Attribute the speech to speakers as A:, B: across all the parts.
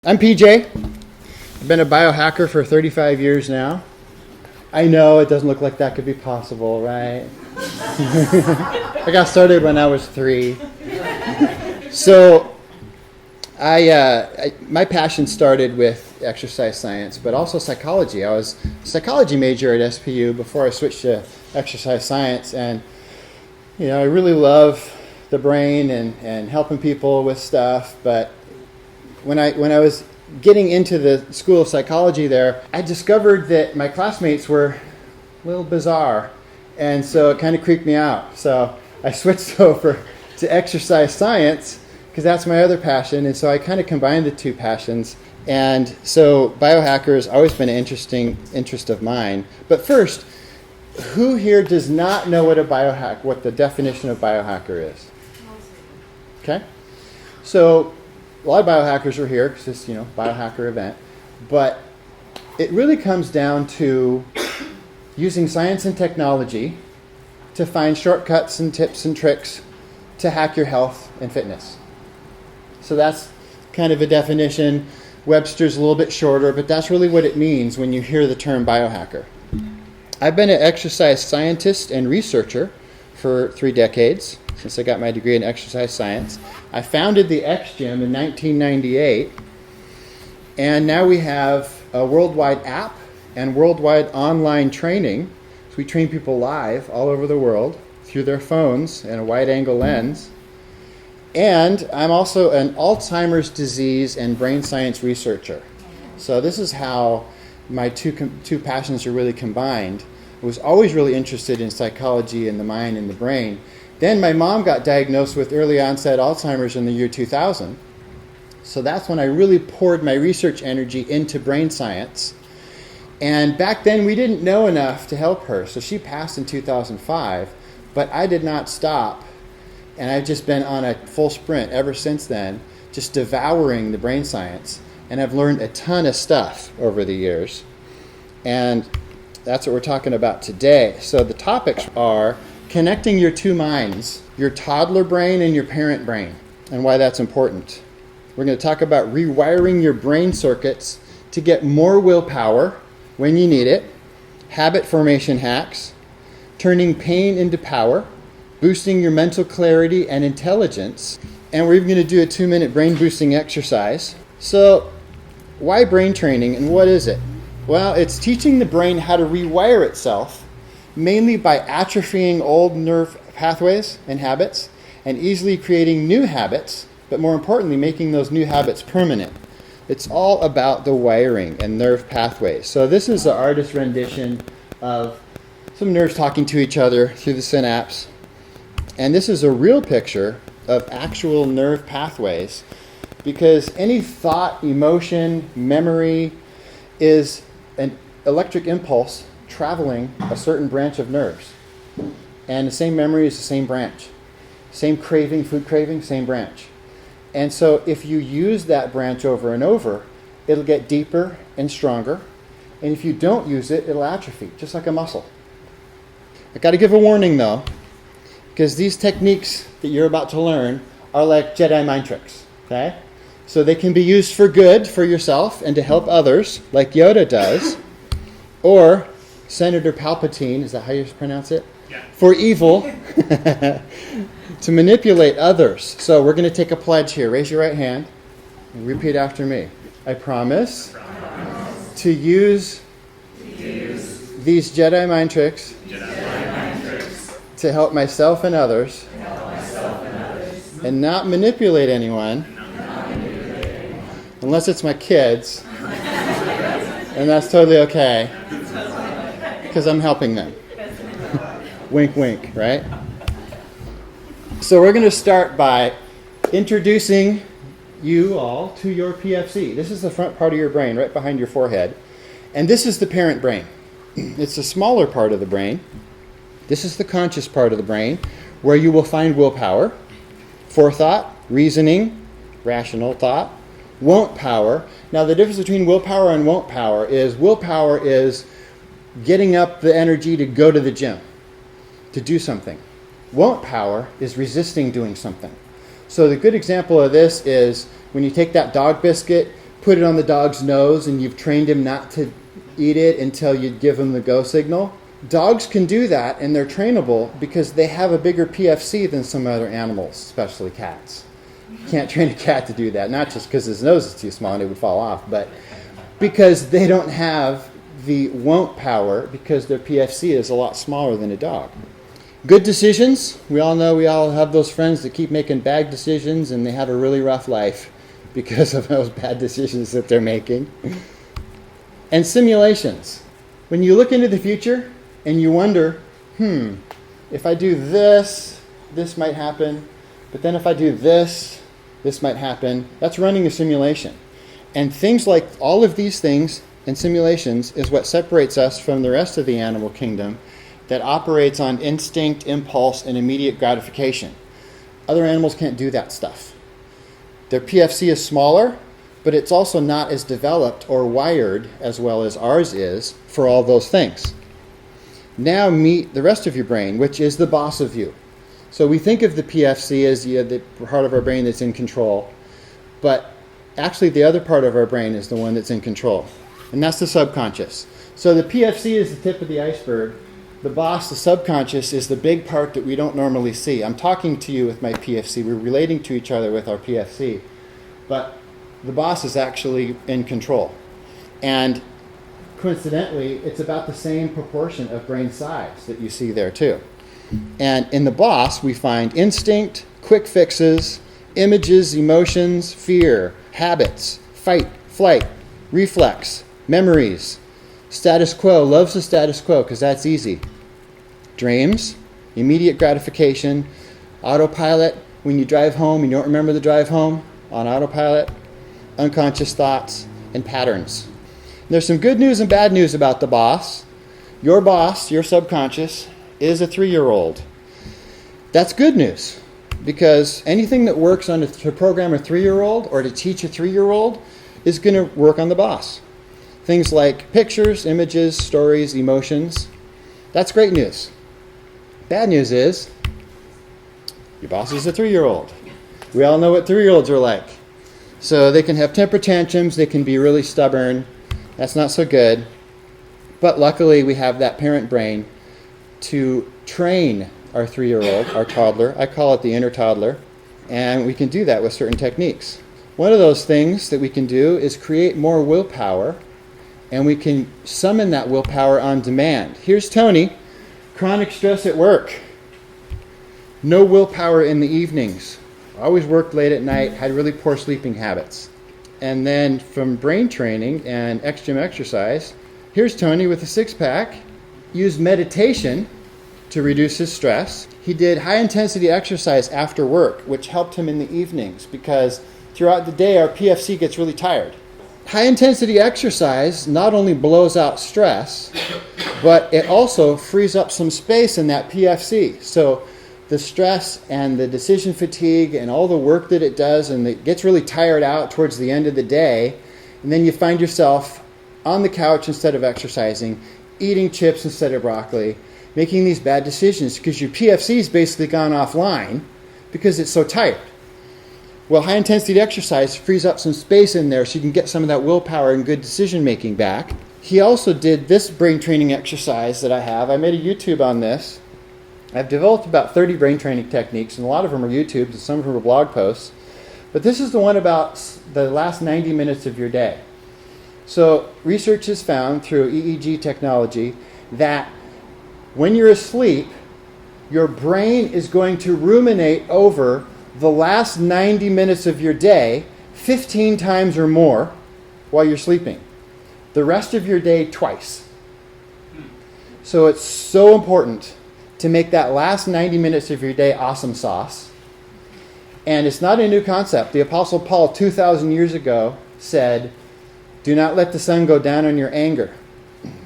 A: I'm PJ. I've been a biohacker for 35 years now. I know it doesn't look like that could be possible, right? I got started when I was 3. So my passion started with exercise science, but also psychology. I was a psychology major at SPU before I switched to exercise science. And, I really love the brain and helping people with stuff, but when I was getting into the school of psychology there, I discovered that my classmates were a little bizarre, and so it kind of creeped me out. So I switched over to exercise science because that's my other passion, and so I kind of combined the two passions. And so biohacker has always been an interesting interest of mine. But first, who here does not know what the definition of biohacker is? Okay, so a lot of biohackers are here because it's, biohacker event. But it really comes down to using science and technology to find shortcuts and tips and tricks to hack your health and fitness. So that's kind of a definition. Webster's a little bit shorter, but that's really what it means when you hear the term biohacker. I've been an exercise scientist and researcher for 3 decades, since I got my degree in exercise science. I founded the xgym in 1998, and now we have a worldwide app and worldwide online training. So we train people live all over the world through their phones and a wide-angle lens. And I'm also an Alzheimer's disease and brain science researcher. So this is how my two passions are really combined. I was always really interested in psychology and the mind and the brain. Then my mom got diagnosed with early onset Alzheimer's in the year 2000. So that's when I really poured my research energy into brain science. And back then we didn't know enough to help her. So she passed in 2005, but I did not stop. And I've just been on a full sprint ever since then, just devouring the brain science. And I've learned a ton of stuff over the years. And that's what we're talking about today. So the topics are connecting your two minds, your toddler brain and your parent brain, and why that's important. We're going to talk about rewiring your brain circuits to get more willpower when you need it, habit formation hacks, turning pain into power, boosting your mental clarity and intelligence, and we're even going to do a 2-minute brain boosting exercise. So why brain training and what is it? Well, it's teaching the brain how to rewire itself, mainly by atrophying old nerve pathways and habits and easily creating new habits, but more importantly, making those new habits permanent. It's all about the wiring and nerve pathways. So this is the artist's rendition of some nerves talking to each other through the synapse. And this is a real picture of actual nerve pathways, because any thought, emotion, memory is an electric impulse traveling a certain branch of nerves. And the same memory is the same branch. Same craving, food craving, same branch. And so if you use that branch over and over, it'll get deeper and stronger. And if you don't use it, it'll atrophy, just like a muscle. I got to give a warning though, because these techniques that you're about to learn are like Jedi mind tricks, okay? So they can be used for good for yourself and to help others, like Yoda does, or Senator Palpatine, is that how you pronounce it?
B: Yeah.
A: For evil, to manipulate others. So we're going to take a pledge here. Raise your right hand and repeat after me. I promise to use these Jedi mind tricks to help myself and others, and not manipulate anyone, unless it's my kids, and that's totally okay, because I'm helping them. Wink, wink, right? So we're going to start by introducing you all to your PFC. This is the front part of your brain, right behind your forehead. And this is the parent brain. It's the smaller part of the brain. This is the conscious part of the brain, where you will find willpower, forethought, reasoning, rational thought, won't power. Now the difference between willpower and won't power is getting up the energy to go to the gym, to do something. Won't power is resisting doing something. So the good example of this is when you take that dog biscuit, put it on the dog's nose and you've trained him not to eat it until you give him the go signal. Dogs can do that, and they're trainable because they have a bigger PFC than some other animals, especially cats. You can't train a cat to do that, not just because his nose is too small and it would fall off, but because they don't have the won't power because their PFC is a lot smaller than a dog. Good decisions. We all know we all have those friends that keep making bad decisions and they have a really rough life because of those bad decisions that they're making. And simulations. When you look into the future and you wonder, if I do this, this might happen. But then if I do this, this might happen. That's running a simulation. And things like all of these things and simulations is what separates us from the rest of the animal kingdom that operates on instinct, impulse, and immediate gratification. Other animals can't do that stuff. Their PFC is smaller, but it's also not as developed or wired as well as ours is for all those things. Now meet the rest of your brain, which is the boss of you. So we think of the PFC as the part of our brain that's in control, but actually the other part of our brain is the one that's in control, and that's the subconscious. So the PFC is the tip of the iceberg. The boss, the subconscious, is the big part that we don't normally see. I'm talking to you with my PFC. We're relating to each other with our PFC, but the boss is actually in control. And coincidentally, it's about the same proportion of brain size that you see there too. And in the boss, we find instinct, quick fixes, images, emotions, fear, habits, fight, flight, reflex, memories. Status quo, loves the status quo because that's easy. Dreams, immediate gratification, autopilot, when you drive home and you don't remember the drive home, on autopilot, unconscious thoughts, and patterns. There's some good news and bad news about the boss. Your boss, your subconscious, is a 3-year-old. That's good news because anything that works on to program a 3-year-old or to teach a 3-year-old is going to work on the boss. Things like pictures, images, stories, emotions. That's great news. Bad news is your boss is a 3-year-old. We all know what 3-year-olds are like. So they can have temper tantrums, they can be really stubborn. That's not so good. But luckily we have that parent brain to train our 3-year-old, our toddler. I call it the inner toddler. And we can do that with certain techniques. One of those things that we can do is create more willpower, and we can summon that willpower on demand. Here's Tony, chronic stress at work. No willpower in the evenings. Always worked late at night, had really poor sleeping habits. And then from brain training and xgym exercise, here's Tony with a 6-pack, used meditation to reduce his stress. He did high-intensity exercise after work, which helped him in the evenings because throughout the day our PFC gets really tired. High-intensity exercise not only blows out stress, but it also frees up some space in that PFC. So the stress and the decision fatigue and all the work that it does, and it gets really tired out towards the end of the day, and then you find yourself on the couch instead of exercising, eating chips instead of broccoli, making these bad decisions because your PFC's basically gone offline because it's so tired. Well, high-intensity exercise frees up some space in there so you can get some of that willpower and good decision-making back. He also did this brain training exercise that I have. I made a YouTube on this. I've developed about 30 brain training techniques, and a lot of them are YouTubes, and some of them are blog posts. But this is the one about the last 90 minutes of your day. So research has found through EEG technology that when you're asleep, your brain is going to ruminate over the last 90 minutes of your day 15 times or more while you're sleeping. The rest of your day twice. So it's so important to make that last 90 minutes of your day awesome sauce. And it's not a new concept. The Apostle Paul 2,000 years ago said, do not let the sun go down on your anger.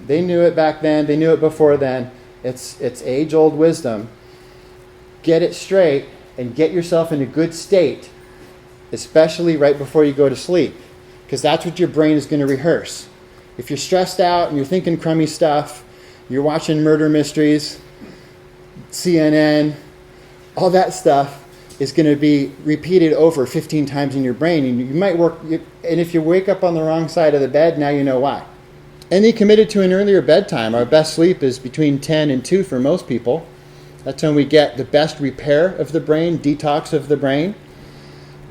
A: They knew it back then. They knew it before then. It's age-old wisdom. Get it straight and get yourself in a good state, especially right before you go to sleep, because that's what your brain is going to rehearse. If you're stressed out and you're thinking crummy stuff, you're watching murder mysteries, CNN, all that stuff is going to be repeated over 15 times in your brain. And you might work, and if you wake up on the wrong side of the bed, now you know why. Any committed to an earlier bedtime, our best sleep is between 10 and 2 for most people. That's when we get the best repair of the brain, detox of the brain,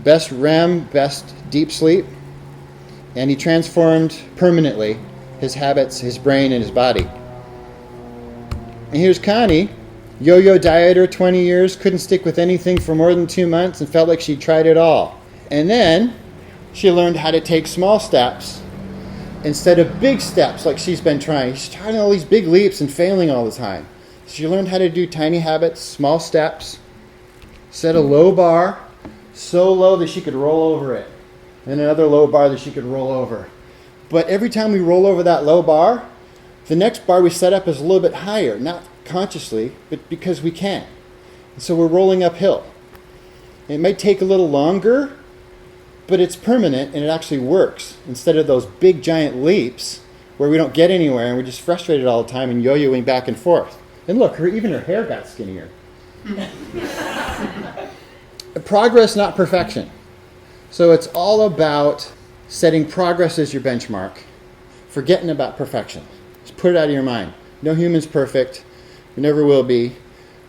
A: best REM, best deep sleep. And he transformed permanently his habits, his brain, and his body. And here's Connie, yo-yo dieter, 20 years, couldn't stick with anything for more than 2 months and felt like she'd tried it all. And then she learned how to take small steps instead of big steps like she's been trying. She's trying all these big leaps and failing all the time. So she learned how to do tiny habits, small steps, set a low bar, so low that she could roll over it, and another low bar that she could roll over. But every time we roll over that low bar, the next bar we set up is a little bit higher, not consciously, but because we can. And so we're rolling uphill. It might take a little longer, but it's permanent and it actually works, instead of those big giant leaps where we don't get anywhere and we're just frustrated all the time and yo-yoing back and forth. And look, even her hair got skinnier. Progress, not perfection. So it's all about setting progress as your benchmark, forgetting about perfection. Just put it out of your mind. No human's perfect. We never will be.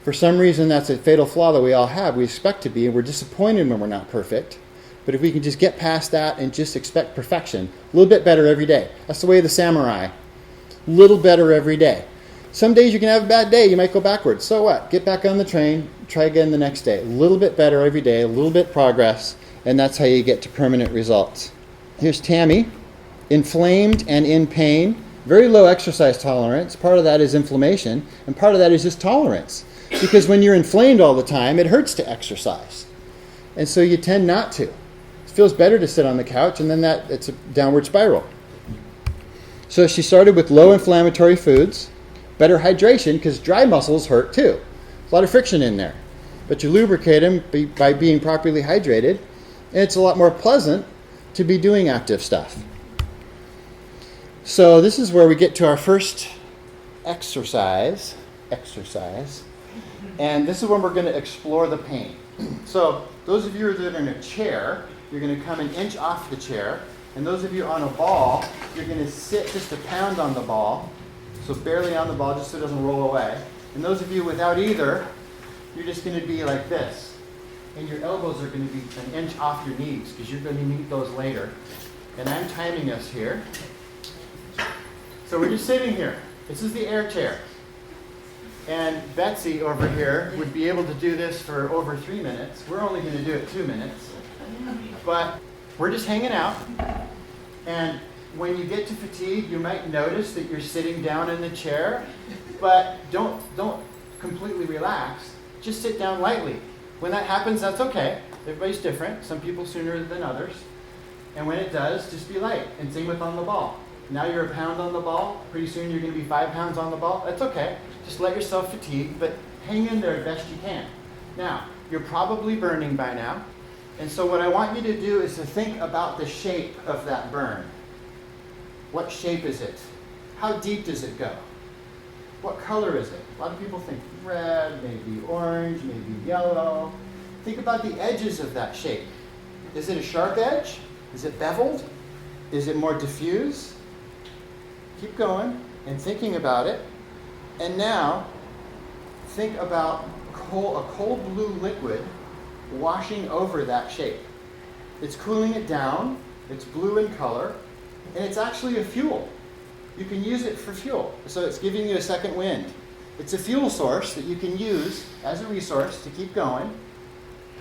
A: For some reason, that's a fatal flaw that we all have. We expect to be, and we're disappointed when we're not perfect. But if we can just get past that and just expect perfection, a little bit better every day. That's the way of the samurai. A little better every day. Some days you can have a bad day. You might go backwards. So what? Get back on the train. Try again the next day. A little bit better every day. A little bit progress. And that's how you get to permanent results. Here's Tammy. Inflamed and in pain. Very low exercise tolerance. Part of that is inflammation. And part of that is just tolerance. Because when you're inflamed all the time, it hurts to exercise. And so you tend not to. It feels better to sit on the couch, and then it's a downward spiral. So she started with low inflammatory foods. Better hydration, because dry muscles hurt too. A lot of friction in there. But you lubricate them by being properly hydrated, and it's a lot more pleasant to be doing active stuff. So this is where we get to our first exercise. And this is when we're going to explore the pain. So those of you that are in a chair, you're going to come an inch off the chair. And those of you on a ball, you're going to sit just a pound on the ball. So barely on the ball, just so it doesn't roll away. And those of you without either, you're just going to be like this. And your elbows are going to be an inch off your knees, because you're going to need those later. And I'm timing us here. So we're just sitting here. This is the air chair. And Betsy over here would be able to do this for over 3 minutes. We're only going to do it 2 minutes. But we're just hanging out. And when you get to fatigue, you might notice that you're sitting down in the chair, but don't completely relax. Just sit down lightly. When that happens, that's okay. Everybody's different. Some people sooner than others. And when it does, just be light. And same with on the ball. Now you're a pound on the ball. Pretty soon you're going to be 5 pounds on the ball. That's okay. Just let yourself fatigue, but hang in there as best you can. Now, you're probably burning by now. And so what I want you to do is to think about the shape of that burn. What shape is it? How deep does it go? What color is it? A lot of people think red, maybe orange, maybe yellow. Think about the edges of that shape. Is it a sharp edge? Is it beveled? Is it more diffuse? Keep going and thinking about it. And now, think about a cold blue liquid washing over that shape. It's cooling it down. It's blue in color. And it's actually a fuel. You can use it for fuel. So it's giving you a second wind. It's a fuel source that you can use as a resource to keep going,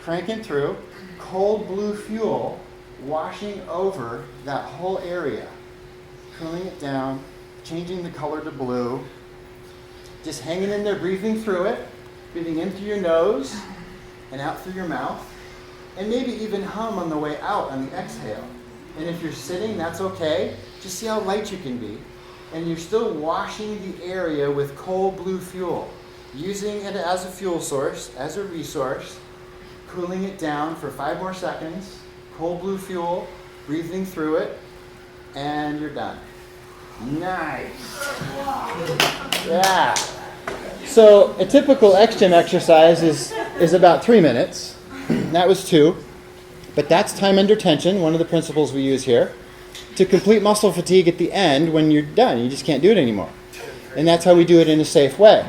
A: cranking through. Cold blue fuel washing over that whole area, cooling it down, changing the color to blue, just hanging in there, breathing through it, breathing in through your nose and out through your mouth, and maybe even hum on the way out on the exhale. And if you're sitting, that's okay. Just see how light you can be. And you're still washing the area with cold blue fuel, using it as a fuel source, as a resource, cooling it down for 5 more seconds, cold blue fuel, breathing through it, and you're done. Nice. Yeah. So a typical xgym exercise is about 3 minutes. That was 2. But that's time under tension, one of the principles we use here, to complete muscle fatigue at the end when you're done. You just can't do it anymore. And that's how we do it in a safe way.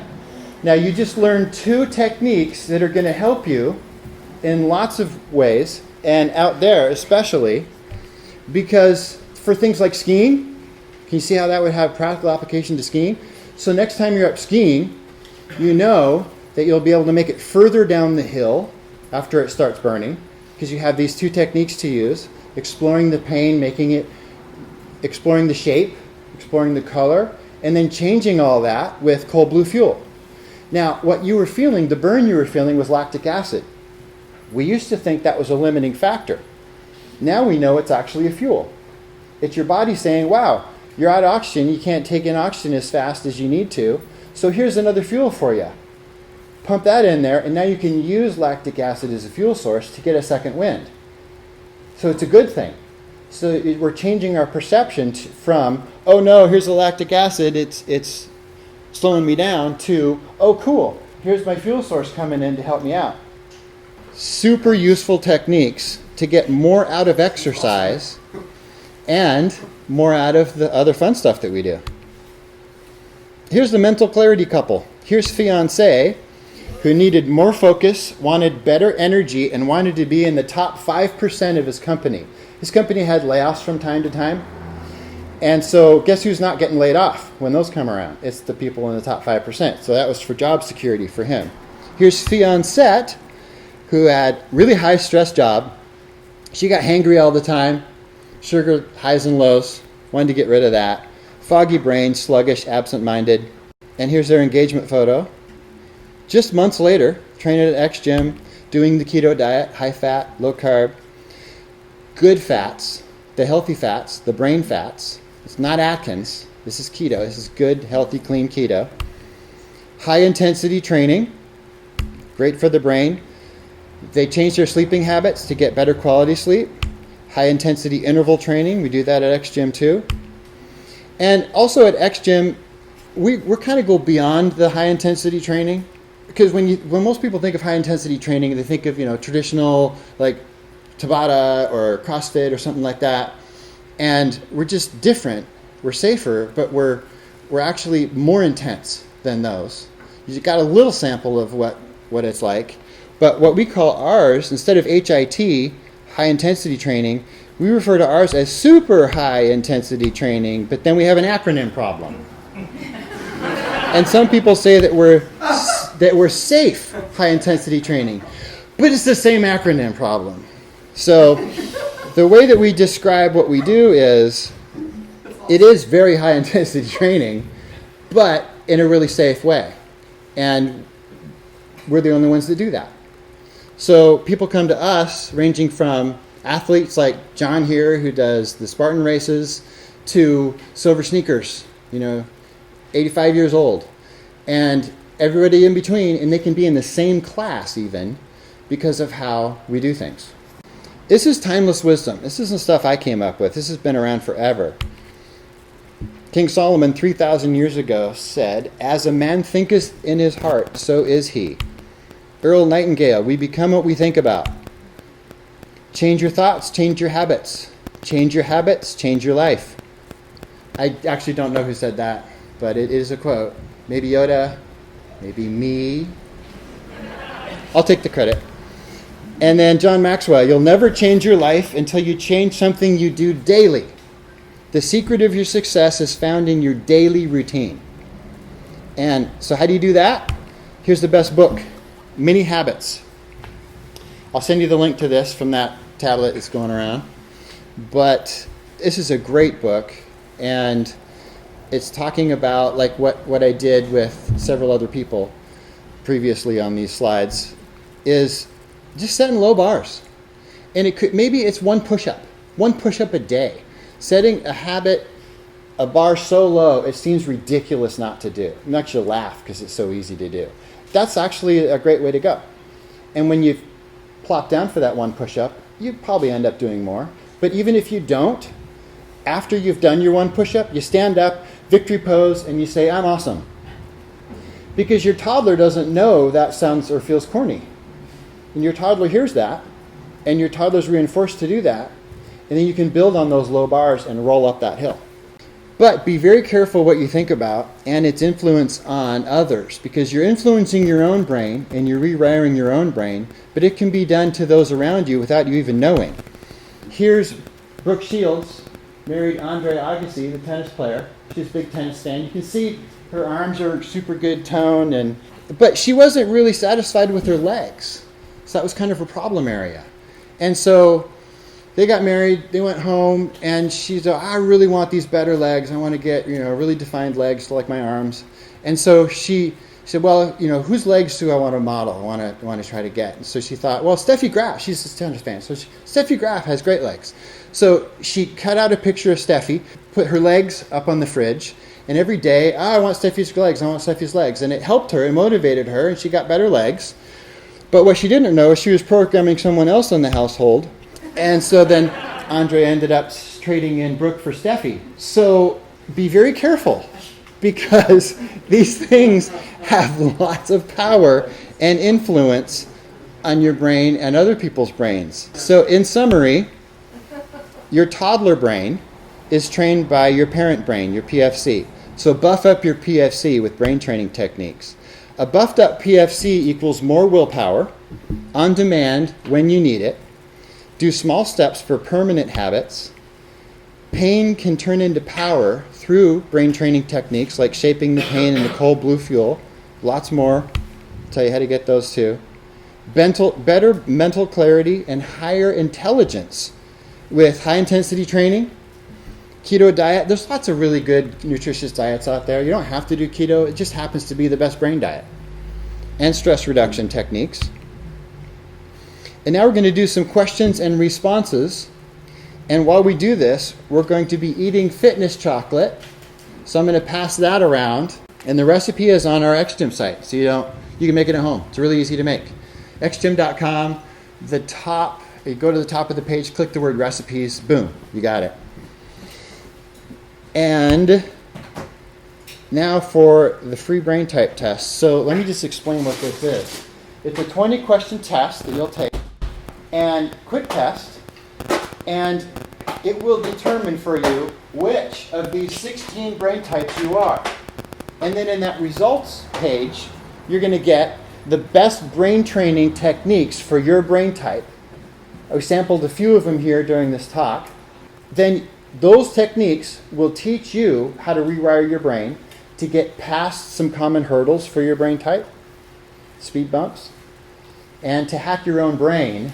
A: Now, you just learned 2 techniques that are going to help you in lots of ways, and out there especially, because for things like skiing, can you see how that would have practical application to skiing? So next time you're up skiing, you know that you'll be able to make it further down the hill after it starts burning, because you have these 2 techniques to use, exploring the pain, exploring the shape, exploring the color, and then changing all that with cold blue fuel. Now, what you were feeling, the burn you were feeling, was lactic acid. We used to think that was a limiting factor. Now we know it's actually a fuel. It's your body saying, wow, you're out of oxygen, you can't take in oxygen as fast as you need to, so here's another fuel for you. Pump that in there, and now you can use lactic acid as a fuel source to get a second wind. So it's a good thing. So we're changing our perception from, oh no, here's the lactic acid, it's slowing me down, to, oh cool, here's my fuel source coming in to help me out. Super useful techniques to get more out of exercise and more out of the other fun stuff that we do. Here's the mental clarity couple. Here's fiancé, who needed more focus, wanted better energy, and wanted to be in the top 5% of his company. His company had layoffs from time to time. And so guess who's not getting laid off when those come around? It's the people in the top 5%. So that was for job security for him. Here's fiancette, who had really high stress job. She got hangry all the time, sugar highs and lows, wanted to get rid of that. Foggy brain, sluggish, absent-minded. And here's their engagement photo. Just months later, training at xgym, doing the keto diet, high fat, low carb, good fats, the healthy fats, the brain fats. It's not Atkins. This is keto. This is good, healthy, clean keto. High intensity training, great for the brain. They changed their sleeping habits to get better quality sleep. High intensity interval training, we do that at xgym too. And also at xgym, we're kind of go beyond the high intensity training, because when most people think of high intensity training, they think of traditional like Tabata or CrossFit or something like that, and we're just different. We're safer, but we're actually more intense than those. You got a little sample of what it's like, but what we call ours, instead of HIT, high intensity training, we refer to ours as super high intensity training, but then we have an acronym problem. And some people say that we're safe high intensity training, but it's the same acronym problem. So the way that we describe what we do is, it is very high intensity training, but in a really safe way. And we're the only ones that do that. So people come to us ranging from athletes like John here, who does the Spartan races, to silver sneakers, 85 years old, and everybody in between, and they can be in the same class even because of how we do things. This is timeless wisdom. This isn't stuff I came up with. This has been around forever. King Solomon 3,000 years ago said, "As a man thinketh in his heart, so is he." Earl Nightingale, we become what we think about. Change your thoughts, change your habits. Change your habits, change your life. I actually don't know who said that, but it is a quote. Maybe Yoda, maybe me. I'll take the credit. And then John Maxwell, you'll never change your life until you change something you do daily. The secret of your success is found in your daily routine. And so how do you do that? Here's the best book, Mini Habits. I'll send you the link to this from that tablet that's going around. But this is a great book, and it's talking about like what I did with several other people previously on these slides, is just setting low bars. And maybe it's one push-up a day. Setting a habit, a bar so low, it seems ridiculous not to do. You actually laugh because it's so easy to do. That's actually a great way to go. And when you plop down for that one push-up, you probably end up doing more. But even if you don't, after you've done your one push-up, you stand up, victory pose, and you say, "I'm awesome." Because your toddler doesn't know that sounds or feels corny. And your toddler hears that, and your toddler's reinforced to do that, and then you can build on those low bars and roll up that hill. But be very careful what you think about and its influence on others, because you're influencing your own brain and you're rewiring your own brain, but it can be done to those around you without you even knowing. Here's Brooke Shields, married Andre Agassi, the tennis player. She's a big tennis fan. You can see her arms are super good tone, but she wasn't really satisfied with her legs. So that was kind of a problem area. And so they got married, they went home, and she said, I really want these better legs. I want to get, really defined legs like my arms. And so she said, well, whose legs do I want to model? I want to try to get. And so she thought, well, Steffi Graf, she's a tennis fan. So Steffi Graf has great legs. So she cut out a picture of Steffi, put her legs up on the fridge, and every day, I want Steffi's legs, I want Steffi's legs. And it helped her and motivated her, and she got better legs. But what she didn't know is she was programming someone else in the household. And so then Andre ended up trading in Brooke for Steffi. So be very careful, because these things have lots of power and influence on your brain and other people's brains. So in summary, your toddler brain is trained by your parent brain, your PFC. So buff up your PFC with brain training techniques. A buffed up PFC equals more willpower, on demand when you need it. Do small steps for permanent habits. Pain can turn into power through brain training techniques like shaping the pain in the cold blue fuel. Lots more. I'll tell you how to get those too. Better mental clarity and higher intelligence with high intensity training. Keto diet. There's lots of really good nutritious diets out there. You don't have to do keto. It just happens to be the best brain diet. And stress reduction techniques. And now we're going to do some questions and responses. And while we do this, we're going to be eating fitness chocolate. So I'm going to pass that around. And the recipe is on our xgym site. So you can make it at home. It's really easy to make. xgym.com, you go to the top of the page, click the word recipes, boom, you got it. And now for the free brain type test. So let me just explain what this is. It's a 20-question test that you'll take, and quick test, and it will determine for you which of these 16 brain types you are. And then in that results page, you're going to get the best brain training techniques for your brain type. I sampled a few of them here during this talk. Then those techniques will teach you how to rewire your brain to get past some common hurdles for your brain type, speed bumps, and to hack your own brain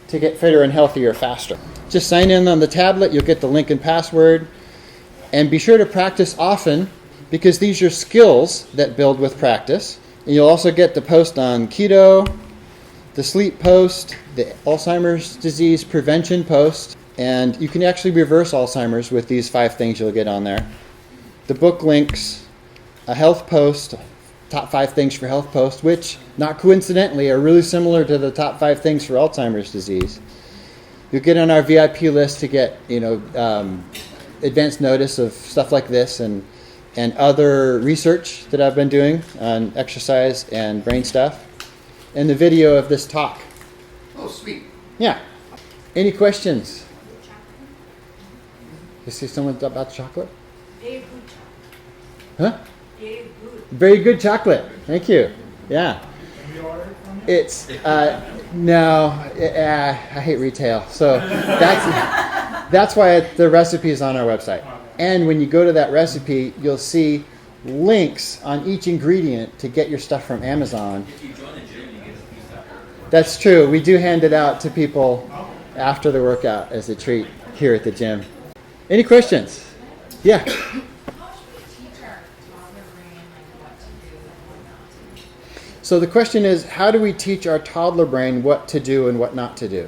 A: to get fitter and healthier faster. Just sign in on the tablet, you'll get the link and password, and be sure to practice often, because these are skills that build with practice. And you'll also get the post on keto, the sleep post, the Alzheimer's disease prevention post, and you can actually reverse Alzheimer's with these 5 things you'll get on there. The book links, a health post, top 5 things for health post, which, not coincidentally, are really similar to the top 5 things for Alzheimer's disease. You'll get on our VIP list to get, advance notice of stuff like this and other research that I've been doing on exercise and brain stuff, and the video of this talk.
B: Oh, sweet.
A: Yeah. Any questions? You see someone about the chocolate?
C: Very good chocolate.
A: Huh?
C: Very good.
A: Very good chocolate. Thank you. Yeah.
B: Can we order it from you?
A: It's, no, I hate retail. So that's why the recipe is on our website. And when you go to that recipe, you'll see links on each ingredient to get your stuff from Amazon.
D: If you join the gym, you get a piece after.
A: That's true. We do hand it out to people after the workout as a treat here at the gym. Any questions? Yeah.
C: How should we teach our toddler brain what to do and what not to do?
A: So the question is, how do we teach our toddler brain what to do and what not to do?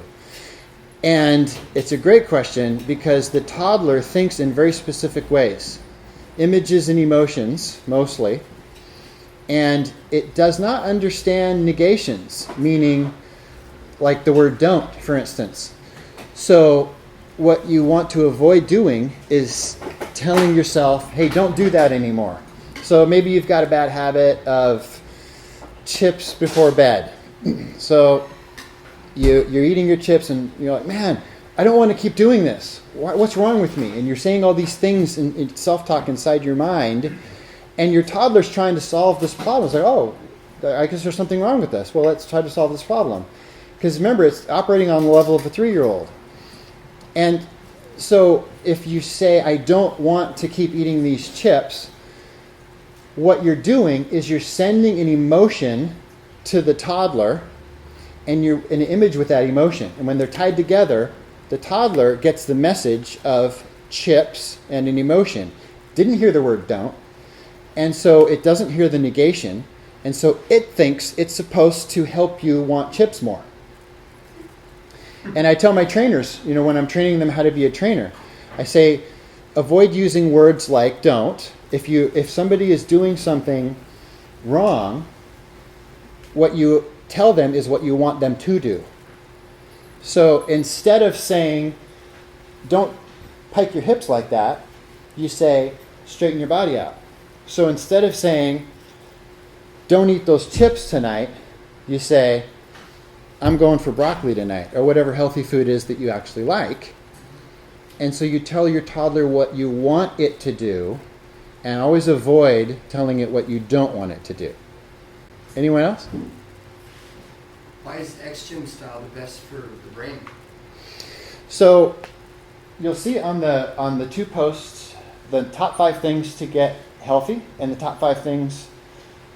A: And it's a great question, because the toddler thinks in very specific ways. Images and emotions, mostly. And it does not understand negations, meaning like the word don't, for instance. So what you want to avoid doing is telling yourself, hey, don't do that anymore. So maybe you've got a bad habit of chips before bed. So you're eating your chips and you're like, man, I don't want to keep doing this. What's wrong with me? And you're saying all these things in self-talk inside your mind, and your toddler's trying to solve this problem. It's like, oh, I guess there's something wrong with this. Well, let's try to solve this problem. Because remember, it's operating on the level of a 3-year-old. And so if you say, I don't want to keep eating these chips, what you're doing is you're sending an emotion to the toddler, and you're an image with that emotion. And when they're tied together, the toddler gets the message of chips and an emotion. Didn't hear the word don't. And so it doesn't hear the negation. And so it thinks it's supposed to help you want chips more. And I tell my trainers, when I'm training them how to be a trainer, I say, avoid using words like don't. If somebody is doing something wrong, what you tell them is what you want them to do. So instead of saying, don't pike your hips like that, you say, straighten your body out. So instead of saying, don't eat those chips tonight, you say, I'm going for broccoli tonight, or whatever healthy food is that you actually like. And so you tell your toddler what you want it to do, and always avoid telling it what you don't want it to do. Anyone else?
B: Why is xgym style the best for the brain?
A: So you'll see on the 2 posts the top 5 things to get healthy and the top 5 things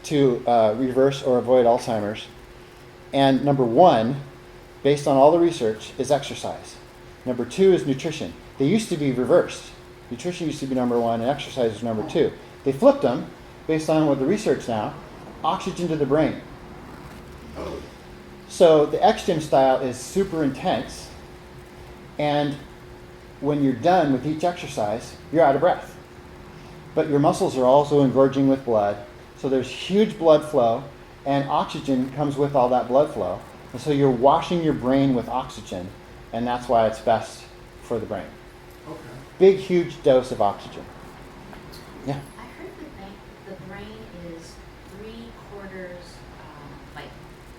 A: to reverse or avoid Alzheimer's. And number 1, based on all the research, is exercise. Number 2 is nutrition. They used to be reversed. Nutrition used to be number 1 and exercise is number 2. They flipped them based on what the research now. Oxygen to the brain.
B: Oh.
A: So the xgym style is super intense, and when you're done with each exercise, you're out of breath. But your muscles are also engorging with blood, so there's huge blood flow, and oxygen comes with all that blood flow. And so you're washing your brain with oxygen, and that's why it's best for the brain.
B: Okay.
A: Big, huge dose of oxygen. Yeah.
C: I heard that the brain is 3/4 like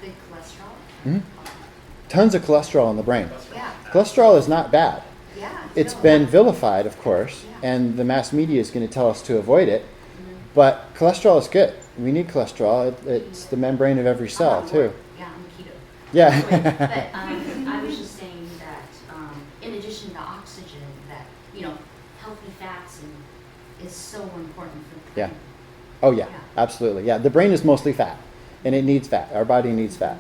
C: good cholesterol.
A: Mhm. Tons of cholesterol in the brain.
C: Yeah.
A: Cholesterol is not bad.
C: Yeah.
A: It's
C: really
A: been
C: not.
A: vilified, of course,
C: Yeah.
A: and the mass media is going to tell us to avoid it. But cholesterol is good. We need cholesterol. It's the membrane of every cell, too.
C: Yeah, I'm keto.
A: Yeah.
C: But I was just saying that in addition to oxygen, that healthy fats is so important for the brain.
A: Yeah. Oh, yeah.
C: Yeah.
A: Absolutely. Yeah. The brain is mostly fat, and it needs fat. Our body needs fat.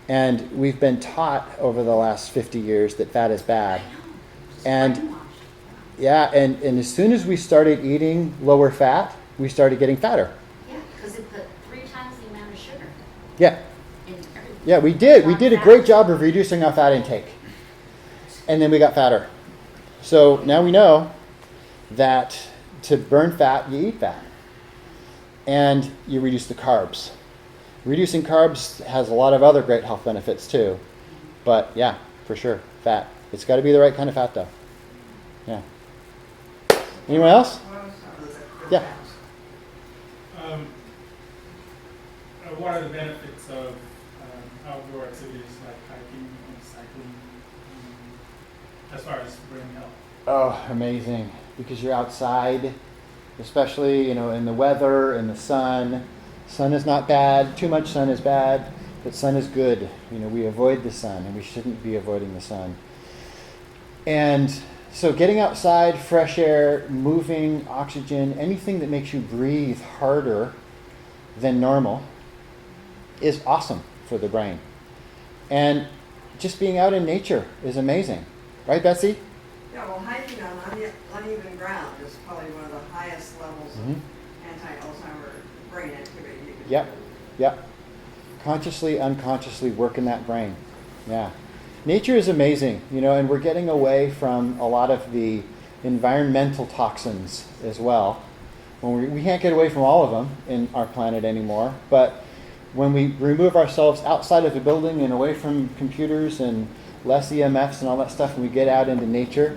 A: And we've been taught over the last 50 years that fat is bad.
C: I know. Just
A: And-
C: brainwashed.
A: Yeah, and as soon as we started eating lower fat, we started getting fatter.
C: Yeah, because it put 3 times the amount of sugar
A: Yeah.
C: in everything.
A: Yeah, we did. We did a
C: Fat.
A: great job of reducing our fat intake. And then we got fatter. So now we know that to burn fat, you eat fat. And you reduce the carbs. Reducing carbs has a lot of other great health benefits too. But yeah, for sure, fat. It's got to be the right kind of fat though. Yeah. Anyone else? Yeah.
E: What are the benefits of outdoor activities like hiking and cycling as far as brain health?
A: Oh, amazing. Because you're outside, especially, in the weather, in the sun. Sun is not bad. Too much sun is bad, but sun is good. We avoid the sun, and we shouldn't be avoiding the sun. And so getting outside, fresh air, moving, oxygen, anything that makes you breathe harder than normal is awesome for the brain. And just being out in nature is amazing. Right, Betsy?
F: Yeah, well, hiking on uneven ground is probably one of the highest levels
A: Mhm.
F: of anti-Alzheimer brain activity you can
A: Yep.
F: do.
A: Yep. Consciously, unconsciously working that brain. Yeah. Nature is amazing, and we're getting away from a lot of the environmental toxins as well. When we can't get away from all of them in our planet anymore, but when we remove ourselves outside of the building and away from computers and less EMFs and all that stuff, and we get out into nature,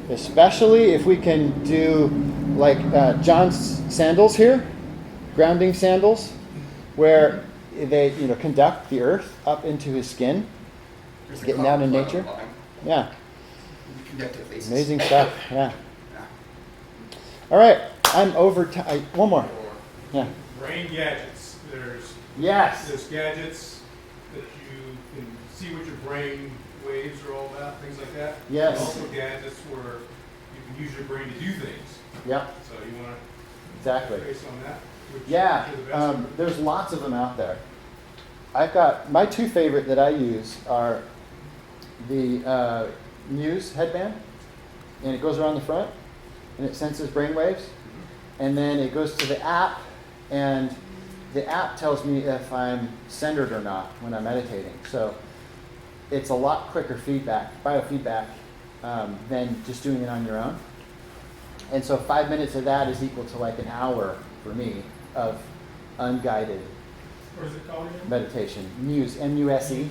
A: especially if we can do like John's sandals here, grounding sandals, where they conduct the earth up into his skin,
B: There's a
A: getting out in
B: golf
A: nature.
B: club online.
A: Yeah,
B: You can get to places.
A: amazing stuff. Yeah. All right, I'm over time. One more. Yeah.
E: Brain gadgets.
A: Yes.
E: There's gadgets that you can see what your brain waves are all about, things like that.
A: Yes.
E: And also gadgets where you can use your brain to do things.
A: Yep.
E: So you want
A: Exactly.
E: to base on that? Which
A: Yeah.
E: are the best?
A: There's lots of them out there. I've got my two favorite that I use are the Muse headband, and it goes around the front, and it senses brain waves, and then it goes to the app, and the app tells me if I'm centered or not when I'm meditating. So it's a lot quicker biofeedback, than just doing it on your own. And so 5 minutes of that is equal to like an hour for me of unguided
E: What is it called again?
A: meditation. Muse, M-U-S-E.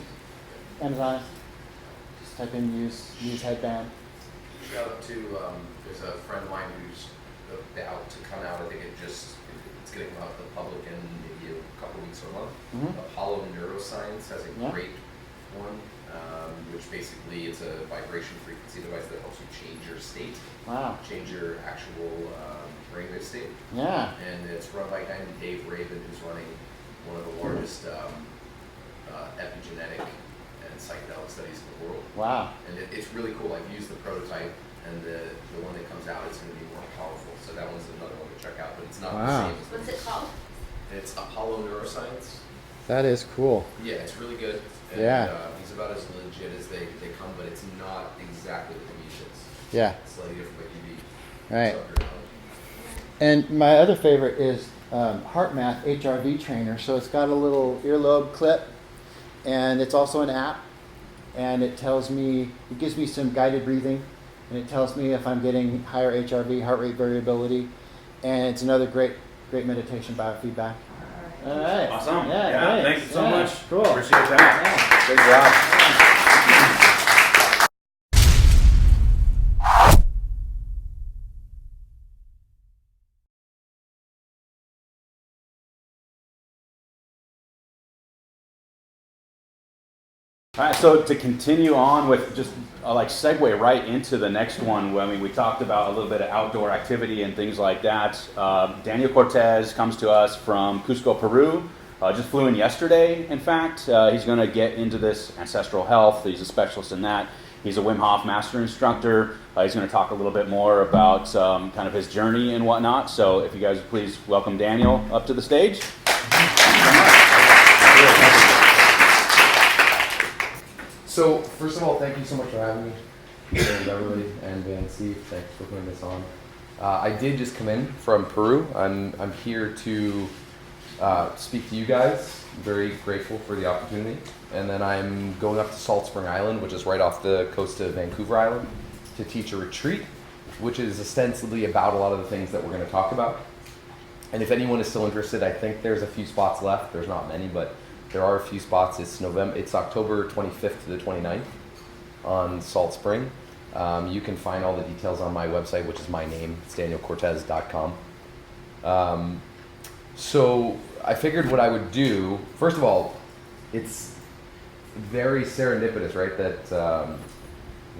A: Amazon. Just type in Muse headband.
G: Shout out to, there's a friend of mine who's about to come out. I think it's going to come out to the public in maybe a couple weeks or a month.
A: Mhm.
G: Apollo Neuroscience has a
A: Yeah.
G: great one, which basically it's a vibration frequency device that helps you change your state,
A: Wow.
G: change your actual brainwave state.
A: Yeah.
G: And it's run by a guy named Dave Raven, who's running one of the largest epigenetic and psychedelic studies in the world.
A: Wow.
G: And it's really cool. I've used the prototype, and the one that comes out is going to be more powerful. So that one's another one to check out, but it's not
A: Wow.
G: the same as
C: What's it called?
G: It's Apollo Neuroscience.
A: That is cool.
G: Yeah, it's really good. And,
A: Yeah.
G: he's about as legit as they come, but it's not exactly what the meat is.
A: Yeah.
G: It's slightly different, but you'd be
A: Right.
G: sucker.
A: And my other favorite is HeartMath HRV trainer. So it's got a little earlobe clip, and it's also an app, and it gives me some guided breathing, and it tells me if I'm getting higher HRV, heart rate variability, and it's another great meditation biofeedback. All right.
D: Awesome.
A: Yeah,
D: Thank you so
A: yeah,
D: much.
A: Cool.
D: Appreciate that.
A: Yeah.
G: Good job.
D: All right, so to continue on with just segue right into the next one. I mean, we talked about a little bit of outdoor activity and things like that. Daniel Cortez comes to us from Cusco, Peru. Just flew in yesterday, in fact. He's going to get into this ancestral health. He's a specialist in that. He's a Wim Hof master instructor. He's going to talk a little bit more about kind of his journey and whatnot. So if you guys would please welcome Daniel up to the stage.
H: So, first of all, thank you so much for having me, Beverly and Van Steve. Thanks for putting this on. I did just come in from Peru. I'm here to speak to you guys. I'm very grateful for the opportunity. And then I'm going up to Salt Spring Island, which is right off the coast of Vancouver Island, to teach a retreat, which is ostensibly about a lot of the things that we're going to talk about. And if anyone is still interested, I think there's a few spots left. There's not many, but there are a few spots. It's October 25th to the 29th on Salt Spring. You can find all the details on my website, which is my name. It's danielcortez.com. So I figured what I would do, first of all, it's very serendipitous, right,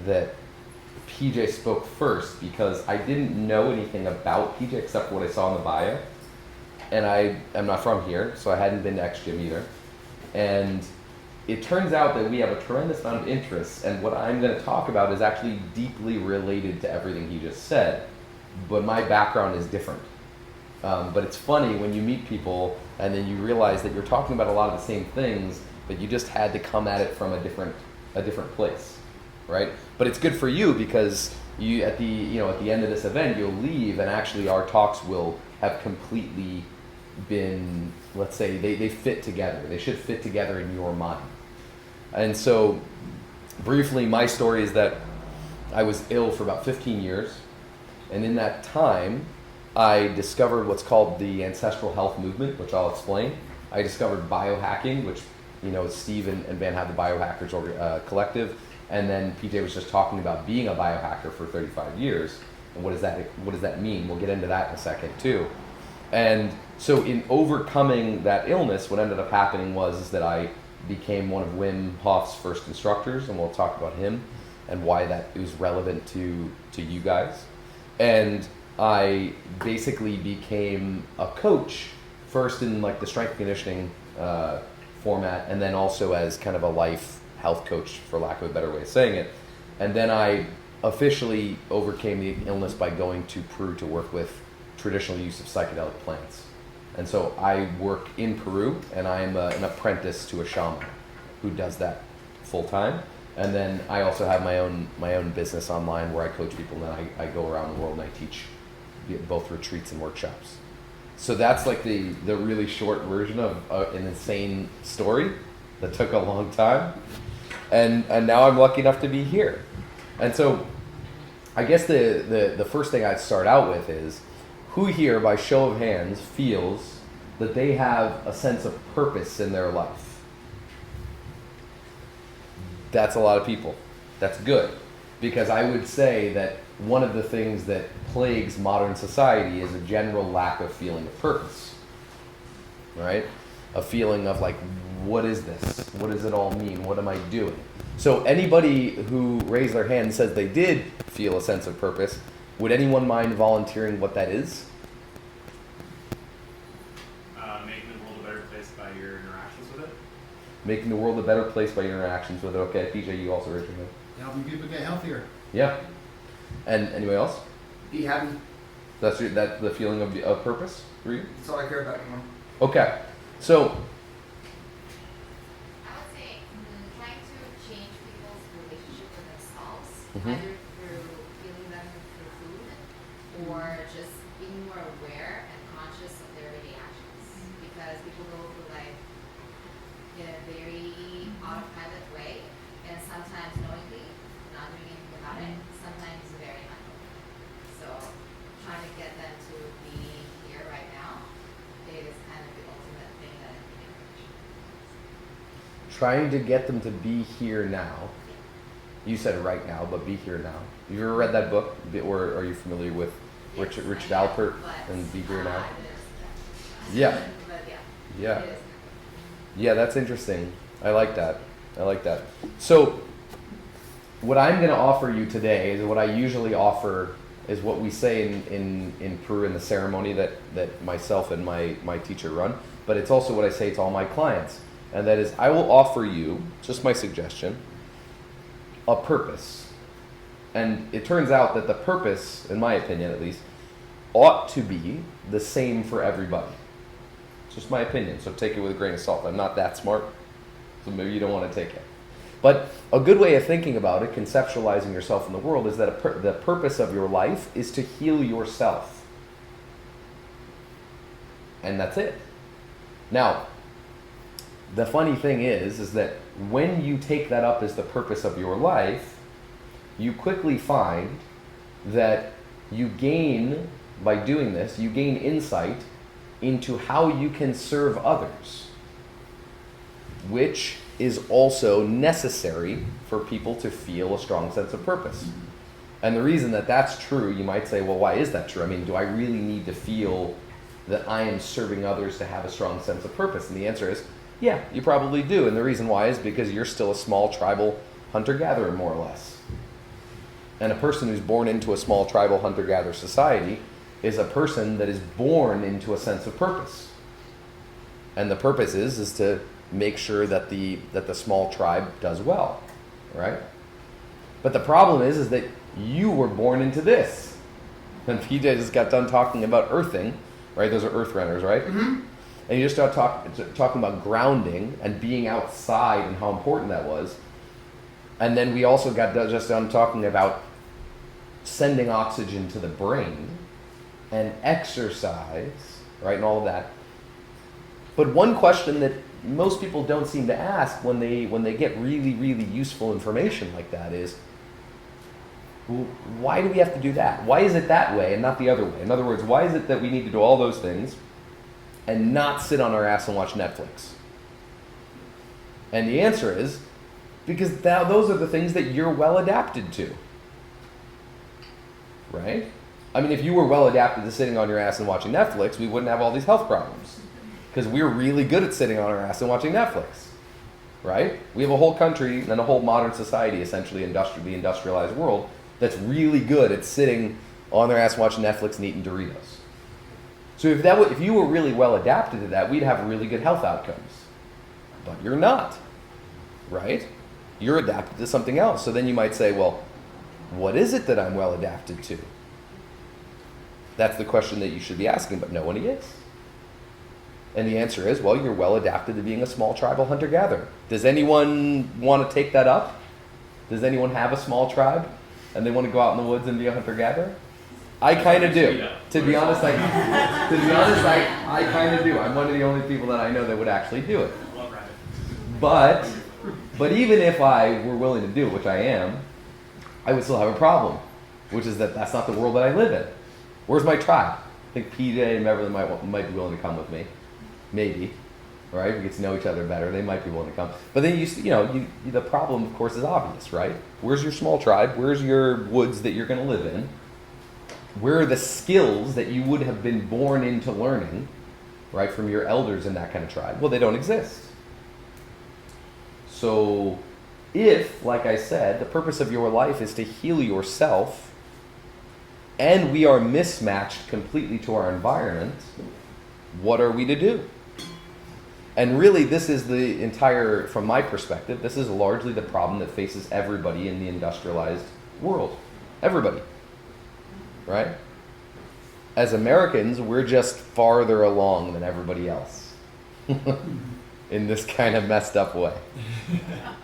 H: that PJ spoke first, because I didn't know anything about PJ except for what I saw in the bio. And I am not from here, so I hadn't been to xgym either. And it turns out that we have a tremendous amount of interests, and what I'm going to talk about is actually deeply related to everything he just said, but my background is different. But it's funny when you meet people and then you realize that you're talking about a lot of the same things, but you just had to come at it from a different place, right? But it's good for you, because you at the end of this event you'll leave, and actually our talks will have completely been, let's say, they fit together. They should fit together in your mind. And so, briefly, my story is that I was ill for about 15 years, and in that time, I discovered what's called the ancestral health movement, which I'll explain. I discovered biohacking, which, Steve and Van have the Biohackers Collective, and then PJ was just talking about being a biohacker for 35 years, and what does that mean? We'll get into that in a second too. And so in overcoming that illness, what ended up happening was that I became one of Wim Hof's first instructors, and we'll talk about him and why that is relevant to you guys. And I basically became a coach first in like the strength conditioning format, and then also as kind of a life health coach, for lack of a better way of saying it. And then I officially overcame the illness by going to Peru to work with traditional use of psychedelic plants. And so I work in Peru, and I'm an apprentice to a shaman who does that full time. And then I also have my own business online where I coach people, and then I go around the world and I teach both retreats and workshops. So that's like the really short version of an insane story that took a long time. And now I'm lucky enough to be here. And so I guess the first thing I'd start out with is, who here, by show of hands, feels that they have a sense of purpose in their life? That's a lot of people. That's good. Because I would say that one of the things that plagues modern society is a general lack of feeling of purpose. Right? A feeling of like, what is this? What does it all mean? What am I doing? So anybody who raised their hand and says they did feel a sense of purpose, would anyone mind volunteering what that is?
I: Making the world a better place by your interactions with it.
H: Making the world a better place by your interactions with it. Okay, PJ, you also raised your hand.
B: Helping people get healthier.
H: Yeah. And anybody else?
B: Be happy.
H: That's the feeling of purpose for you?
B: That's all I care about anymore.
H: Okay. So,
J: I would say trying to change people's relationship with themselves,
H: Mhm.
J: either through healing them through food or just being more aware and conscious of their everyday actions. Because people go through life in a very autopilot way, and sometimes knowingly, not doing anything about it, sometimes very unknowingly. So trying to get them to be here right now is kind of the ultimate thing that I think
H: trying to get them to be here now. You said right now, but be here now. You ever read that book, or are you familiar with Richard Alpert and Be Here Now? Yeah.
J: But
H: Yeah.
J: it is.
H: Yeah, that's interesting. I like that. So, what I'm going to offer you today is what I usually offer, is what we say in Peru in the ceremony that myself and my teacher run, but it's also what I say to all my clients. And that is, I will offer you, just my suggestion, a purpose. And it turns out that the purpose, in my opinion at least, ought to be the same for everybody. It's just my opinion, so take it with a grain of salt. I'm not that smart, so maybe you don't want to take it. But a good way of thinking about it, conceptualizing yourself in the world, is that the purpose of your life is to heal yourself. And that's it. Now, the funny thing is that when you take that up as the purpose of your life, you quickly find that you gain, by doing this, you gain insight into how you can serve others, which is also necessary for people to feel a strong sense of purpose. And the reason that that's true, you might say, well, why is that true? I mean, do I really need to feel that I am serving others to have a strong sense of purpose? And the answer is, yeah, you probably do. And the reason why is because you're still a small tribal hunter-gatherer, more or less. And a person who's born into a small tribal hunter-gatherer society is a person that is born into a sense of purpose. And the purpose is to make sure that the small tribe does well, right? But the problem is that you were born into this. And PJ just got done talking about earthing, right? Those are earth runners, right?
B: Mm-hmm.
H: And you just start talking about grounding and being outside and how important that was. And then we also got just done talking about sending oxygen to the brain and exercise, right, and all of that. But one question that most people don't seem to ask when they get really, really useful information like that is, why do we have to do that? Why is it that way and not the other way? In other words, why is it that we need to do all those things and not sit on our ass and watch Netflix? And the answer is, because those are the things that you're well adapted to. Right? I mean, if you were well adapted to sitting on your ass and watching Netflix, we wouldn't have all these health problems. Because we're really good at sitting on our ass and watching Netflix. right? We have a whole country and a whole modern society, essentially the industrialized world, that's really good at sitting on their ass watching Netflix and eating Doritos. So if you were really well adapted to that, we'd have really good health outcomes. But you're not, right? You're adapted to something else. So then you might say, well, what is it that I'm well adapted to? That's the question that you should be asking, but no one is. And the answer is, well, you're well adapted to being a small tribal hunter-gatherer. Does anyone want to take that up? Does anyone have a small tribe and they want to go out in the woods and be a hunter-gatherer? I kind of do. To be honest, I kind of do. I'm one of the only people that I know that would actually do it. But even if I were willing to do it, which I am, I would still have a problem, which is that that's not the world that I live in. Where's my tribe? I think PJ and Beverly might be willing to come with me. Maybe. Right? We get to know each other better. They might be willing to come. But then the problem, of course, is obvious, right? Where's your small tribe? Where's your woods that you're going to live in? Where are the skills that you would have been born into learning, right, from your elders in that kind of tribe? Well, they don't exist. So if, like I said, the purpose of your life is to heal yourself, and we are mismatched completely to our environment, what are we to do? And really, this is the entire, from my perspective, this is largely the problem that faces everybody in the industrialized world. Everybody. Right? As Americans, we're just farther along than everybody else. In this kind of messed up way.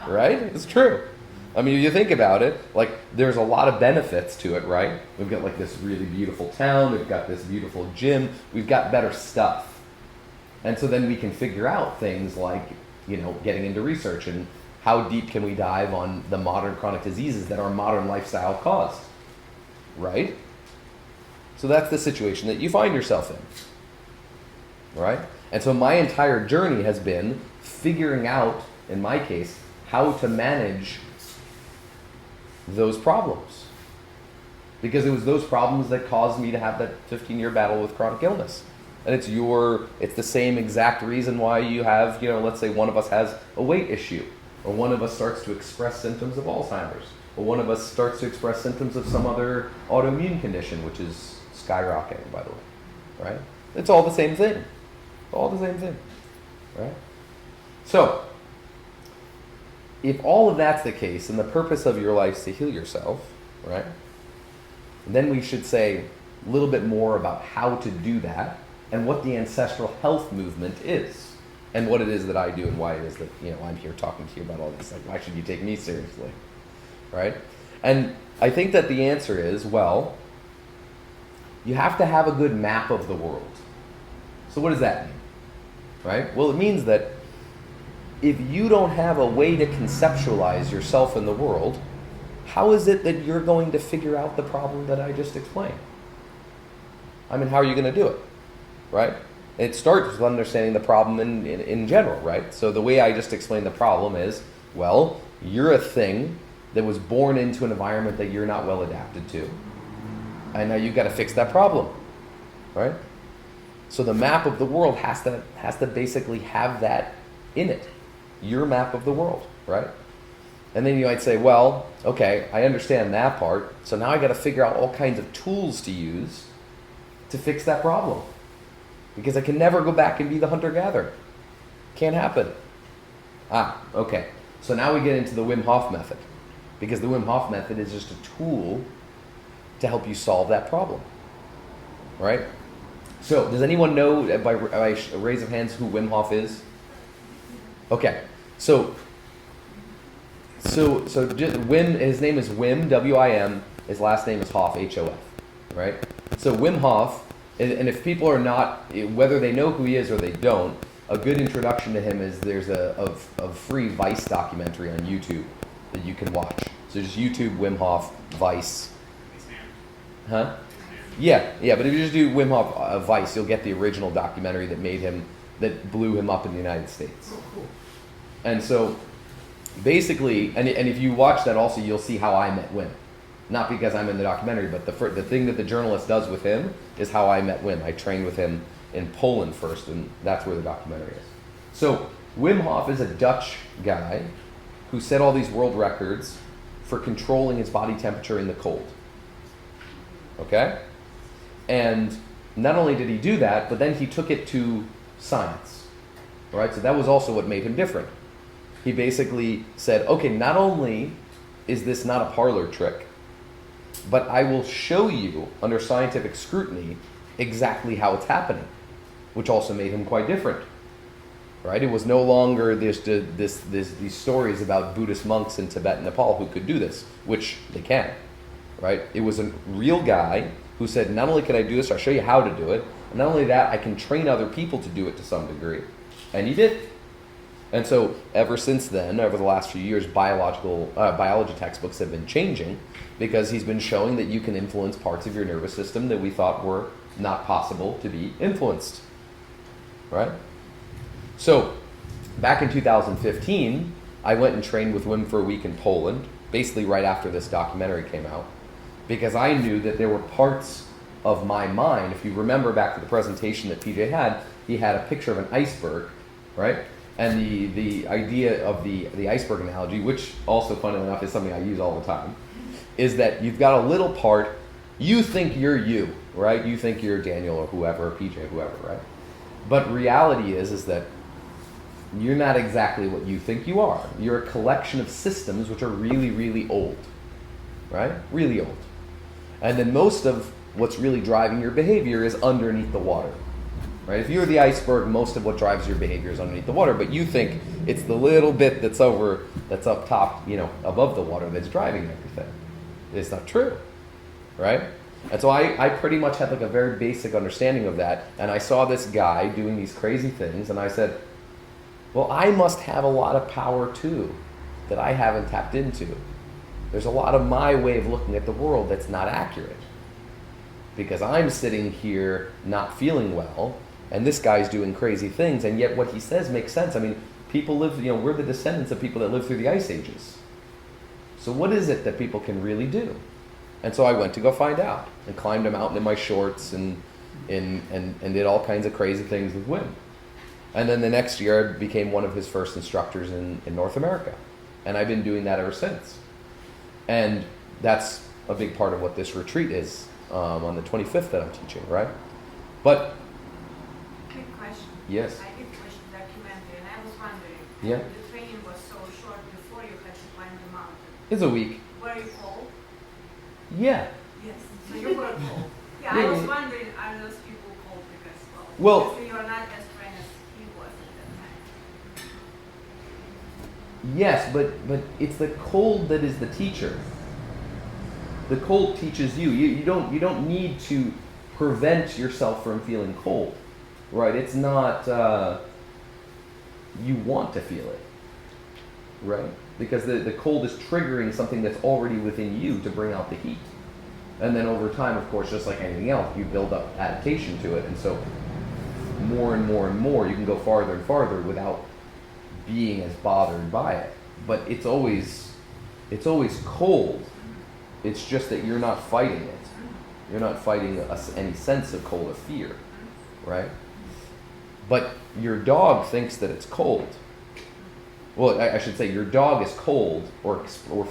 H: Right? It's true. I mean, if you think about it, like, there's a lot of benefits to it, right? We've got, like, this really beautiful town, we've got this beautiful gym, we've got better stuff. And so then we can figure out things like, getting into research and how deep can we dive on the modern chronic diseases that our modern lifestyle caused. Right? So that's the situation that you find yourself in. Right? And so my entire journey has been figuring out, in my case, how to manage those problems. Because it was those problems that caused me to have that 15-year battle with chronic illness. And it's the same exact reason why you have, let's say one of us has a weight issue, or one of us starts to express symptoms of Alzheimer's, or one of us starts to express symptoms of some other autoimmune condition, which is skyrocketing, by the way, right? It's all the same thing. All the same thing, right? So, if all of that's the case, and the purpose of your life is to heal yourself, right? Then we should say a little bit more about how to do that, and what the ancestral health movement is, and what it is that I do, and why it is that I'm here talking to you about all this. Like, why should you take me seriously, right? And I think that the answer is, well, you have to have a good map of the world. So what does that mean, right? Well, it means that if you don't have a way to conceptualize yourself in the world, how is it that you're going to figure out the problem that I just explained? I mean, how are you going to do it, right? It starts with understanding the problem in general, right? So the way I just explained the problem is, well, you're a thing that was born into an environment that you're not well adapted to. And now you've got to fix that problem, right? So the map of the world has to basically have that in it. Your map of the world, right? And then you might say, well, okay, I understand that part, so now I got to figure out all kinds of tools to use to fix that problem. Because I can never go back and be the hunter-gatherer. Can't happen. Okay. So now we get into the Wim Hof method. Because the Wim Hof method is just a tool to help you solve that problem. Right? So, does anyone know, by raise of hands, who Wim Hof is? Okay. So Wim, his name is Wim, W-I-M. His last name is Hof, H-O-F. Right? So Wim Hof, and if people are not, whether they know who he is or they don't, a good introduction to him is there's a free Vice documentary on YouTube that you can watch. So just YouTube Wim Hof Vice. Huh? Yeah, but if you just do Wim Hof Vice, you'll get the original documentary that blew him up in the United States. And so basically, and if you watch that also, you'll see how I met Wim. Not because I'm in the documentary, but the thing that the journalist does with him is how I met Wim. I trained with him in Poland first, and that's where the documentary is. So Wim Hof is a Dutch guy who set all these world records for controlling his body temperature in the cold. Okay? And not only did he do that, but then he took it to science. All right? So that was also what made him different. He basically said, okay, not only is this not a parlor trick, but I will show you under scientific scrutiny exactly how it's happening, which also made him quite different. Right? It was no longer these stories about Buddhist monks in Tibet and Nepal who could do this, which they can. Right? It was a real guy who said, not only can I do this, I'll show you how to do it, and not only that, I can train other people to do it to some degree. And he did. And so ever since then, over the last few years, biology textbooks have been changing because he's been showing that you can influence parts of your nervous system that we thought were not possible to be influenced. Right? So back in 2015, I went and trained with Wim for a week in Poland, basically right after this documentary came out, because I knew that there were parts of my mind. If you remember back to the presentation that PJ had, he had a picture of an iceberg, right? And the idea of the iceberg analogy, which also, funnily enough, is something I use all the time, is that you've got a little part, you think you're you, right? You think you're Daniel or whoever, or PJ, whoever, right? But reality is that you're not exactly what you think you are. You're a collection of systems which are really, really old, right? Really old. And then most of what's really driving your behavior is underneath the water, right? If you're the iceberg, most of what drives your behavior is underneath the water, but you think it's the little bit that's up top, above the water that's driving everything. It's not true, right? And so I pretty much had like a very basic understanding of that, and I saw this guy doing these crazy things, and I said, well, I must have a lot of power too that I haven't tapped into. There's a lot of my way of looking at the world that's not accurate because I'm sitting here not feeling well, and this guy's doing crazy things, and yet what he says makes sense. I mean, people live, we're the descendants of people that lived through the ice ages. So what is it that people can really do? And so I went to go find out and climbed a mountain in my shorts and did all kinds of crazy things with Wim. And then the next year I became one of his first instructors in North America. And I've been doing that ever since. And that's a big part of what this retreat is on the 25th that I'm teaching, right? But,
F: Quick question.
H: yes,
F: I did watch the documentary and I was wondering,
H: yeah,
F: the training was so short before you had to climb the mountain.
H: it's a week.
F: Were you cold?
H: Yeah.
F: Yes. So you were cold. Yeah, I was wondering, are those people cold because,
H: Well,
F: obviously you're not as trained as he was at that time.
H: yes, but it's the cold that is the teacher. The cold teaches you. You don't need to prevent yourself from feeling cold, right? It's not you want to feel it, right? Because the cold is triggering something that's already within you to bring out the heat. And then over time, of course, just like anything else, you build up adaptation to it. And so more and more and more, you can go farther and farther without being as bothered by it. But it's always cold. It's just that you're not fighting it. You're not fighting any sense of cold or fear, right? But your dog thinks that it's cold. Well, I should say your dog is cold or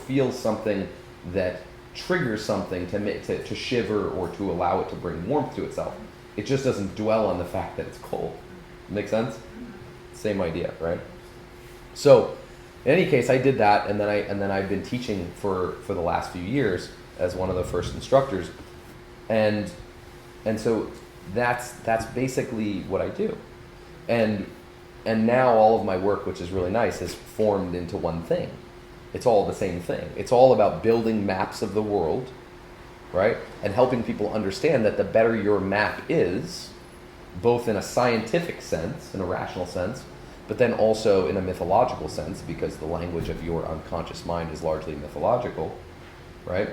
H: feels something that triggers something to shiver or to allow it to bring warmth to itself. It just doesn't dwell on the fact that it's cold. Make sense? Same idea, right? So, in any case, I did that, and then I've been teaching for the last few years as one of the first instructors, and so that's basically what I do, and now all of my work, which is really nice, is formed into one thing. It's all the same thing. It's all about building maps of the world, right, and helping people understand that the better your map is, both in a scientific sense, in a rational sense, but then also in a mythological sense, because the language of your unconscious mind is largely mythological, right?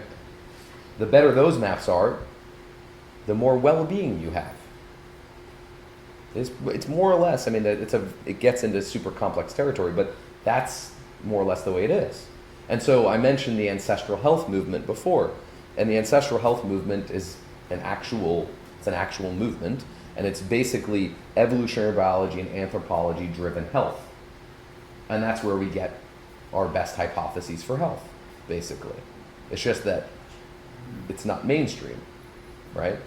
H: The better those maps are, the more well-being you have. It's more or less, I mean, it gets into super complex territory, but that's more or less the way it is. And so I mentioned the ancestral health movement before, and the ancestral health movement is an actual movement, and it's basically evolutionary biology and anthropology driven health. And that's where we get our best hypotheses for health, basically. It's just that it's not mainstream, right?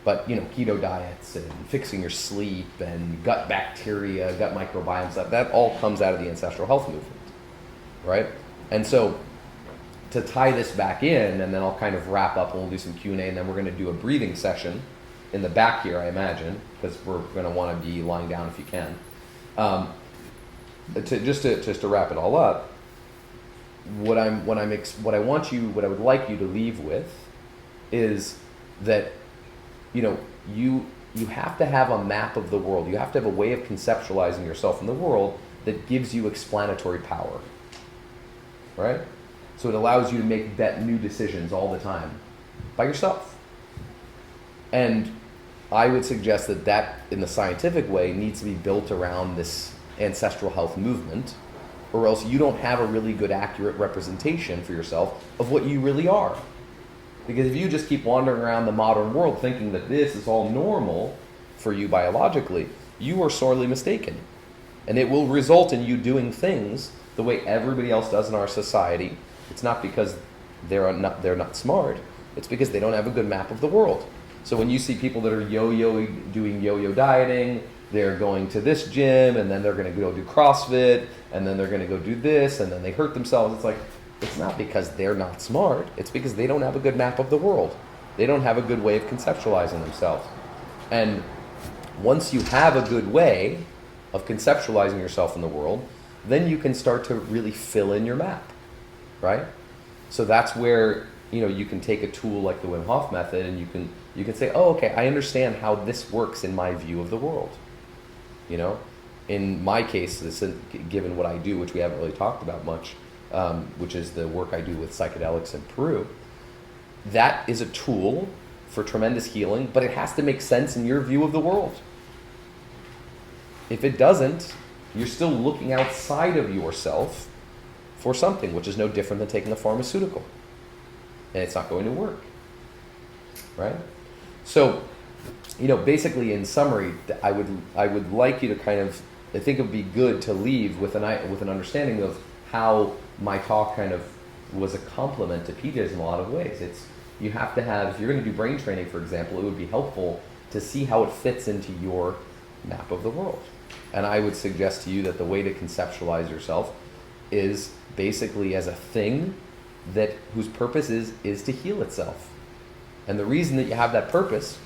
H: But, keto diets and fixing your sleep and gut bacteria, gut microbiome stuff, that all comes out of the ancestral health movement, right? And so to tie this back in, and then I'll kind of wrap up and we'll do some Q&A, and then we're going to do a breathing session in the back here, I imagine, because we're going to want to be lying down if you can. Just to wrap it all up, what I would like you to leave with is that you have to have a map of the world. You have to have a way of conceptualizing yourself in the world that gives you explanatory power, right? So it allows you to make new decisions all the time by yourself. And I would suggest that in the scientific way needs to be built around this ancestral health movement, or else you don't have a really good, accurate representation for yourself of what you really are. Because if you just keep wandering around the modern world thinking that this is all normal for you biologically, you are sorely mistaken. And it will result in you doing things the way everybody else does in our society. It's not because they're not smart, it's because they don't have a good map of the world. So when you see people that are doing yo-yo dieting, they're going to this gym, and then they're going to go do CrossFit, and then they're going to go do this, and then they hurt themselves. It's like, it's not because they're not smart. It's because they don't have a good map of the world. They don't have a good way of conceptualizing themselves. And once you have a good way of conceptualizing yourself in the world, then you can start to really fill in your map, right? So that's where you can take a tool like the Wim Hof method, and you can say, oh, okay, I understand how this works in my view of the world. In my case, given what I do, which we haven't really talked about much, which is the work I do with psychedelics in Peru, that is a tool for tremendous healing, but it has to make sense in your view of the world. If it doesn't, you're still looking outside of yourself for something, which is no different than taking a pharmaceutical. And it's not going to work, right? So, basically in summary, I would like you to I think it would be good to leave with an understanding of how my talk kind of was a complement to PJ's in a lot of ways. You have to have, if you're going to do brain training, for example, it would be helpful to see how it fits into your map of the world. And I would suggest to you that the way to conceptualize yourself is basically as a thing whose purpose is to heal itself. And the reason that you have that purpose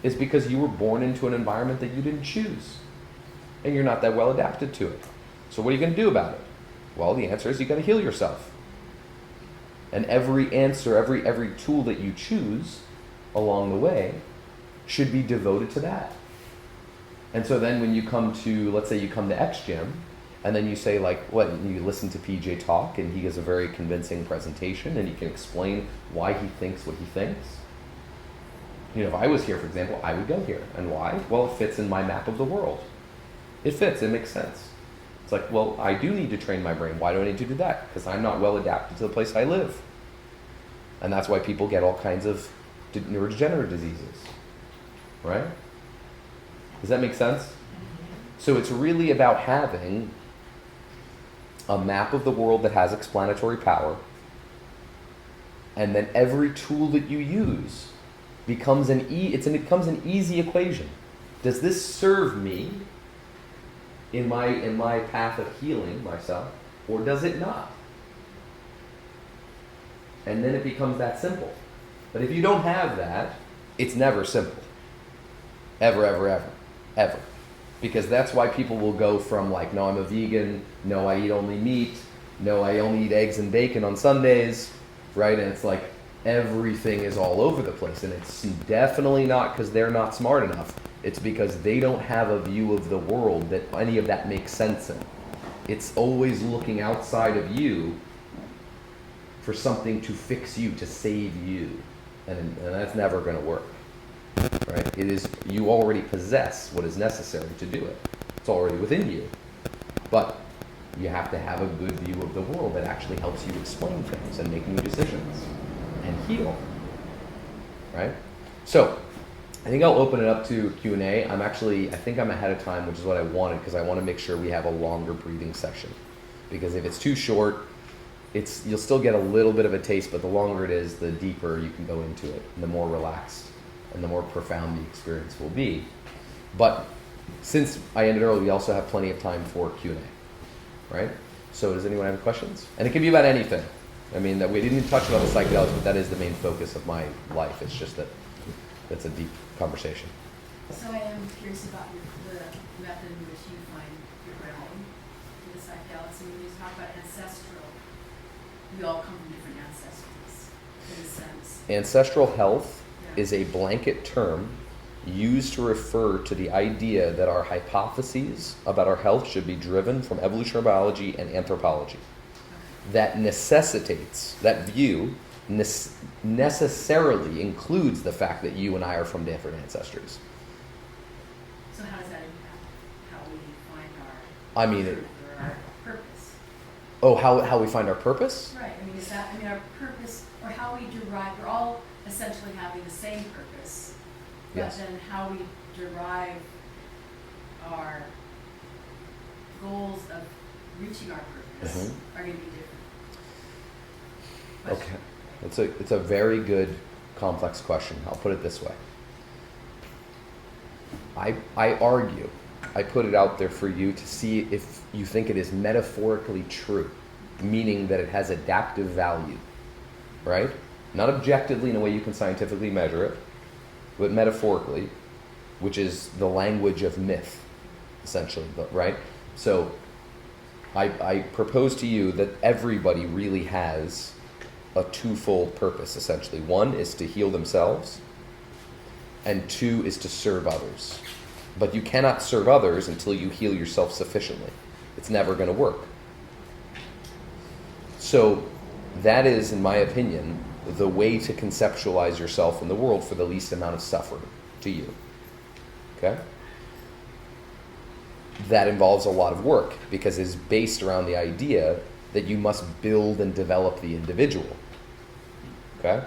H: is because you were born into an environment that you didn't choose. And you're not that well adapted to it. So what are you going to do about it? Well, the answer is you got to heal yourself. And every answer, every tool that you choose along the way should be devoted to that. And so then when you come to, let's say you come to xgym, and then you say you listen to PJ talk, and he gives a very convincing presentation, and he can explain why he thinks what he thinks. If I was here, for example, I would go here. And why? Well, it fits in my map of the world. It fits, it makes sense. It's like, well, I do need to train my brain. Why do I need to do that? Because I'm not well adapted to the place I live. And that's why people get all kinds of neurodegenerative diseases, right? Does that make sense? So it's really about having a map of the world that has explanatory power, and then every tool that you use becomes an easy equation. Does this serve me in my path of healing myself, or does it not? And then it becomes that simple. But if you don't have that, it's never simple. Ever, ever, ever, ever. Because that's why people will go from no, I'm a vegan, no, I eat only meat, no, I only eat eggs and bacon on Sundays, right? And it's like everything is all over the place. And it's definitely not because they're not smart enough. It's because they don't have a view of the world that any of that makes sense in. It's always looking outside of you for something to fix you, to save you. And that's never going to work. Right? It is, you already possess what is necessary to do it. It's already within you. But you have to have a good view of the world that actually helps you explain things and make new decisions and heal. Right? So, I think I'll open it up to Q&A. I think I'm ahead of time, which is what I wanted, because I want to make sure we have a longer breathing session. Because if it's too short, you'll still get a little bit of a taste, but the longer it is, the deeper you can go into it, and the more relaxed and the more profound the experience will be. But since I ended early, we also have plenty of time for Q&A, right? So does anyone have questions? And it can be about anything. I mean, that we didn't even touch about the psychedelics, but that is the main focus of my life. It's just that that's a deep conversation.
K: So I am curious about the method in which you find your grounding for the psychedelics. And when you talk about ancestral, we all come from different ancestries, in a sense.
H: Ancestral health is a blanket term used to refer to the idea that our hypotheses about our health should be driven from evolutionary biology and anthropology. That necessitates, that view necessarily includes the fact that you and I are from different ancestries.
K: So how does that impact how we find our truth or our purpose?
H: Oh, how we find our purpose?
K: Right. Our purpose, or how we derive, we're all essentially having the same purpose, but
H: Yes.
K: then how we derive our goals of reaching our purpose are going to be different.
H: Okay. It's a very good, complex question. I'll put it this way. I argue, I put it out there for you to see if you think it is metaphorically true, meaning that it has adaptive value, right? Not objectively in a way you can scientifically measure it, but metaphorically, which is the language of myth, essentially, right? So I propose to you that everybody really has a twofold purpose, essentially. One is to heal themselves, and two is to serve others. But you cannot serve others until you heal yourself sufficiently. It's never going to work. So that is, in my opinion, the way to conceptualize yourself in the world for the least amount of suffering to you. Okay? That involves a lot of work because it's based around the idea that you must build and develop the individual. Okay?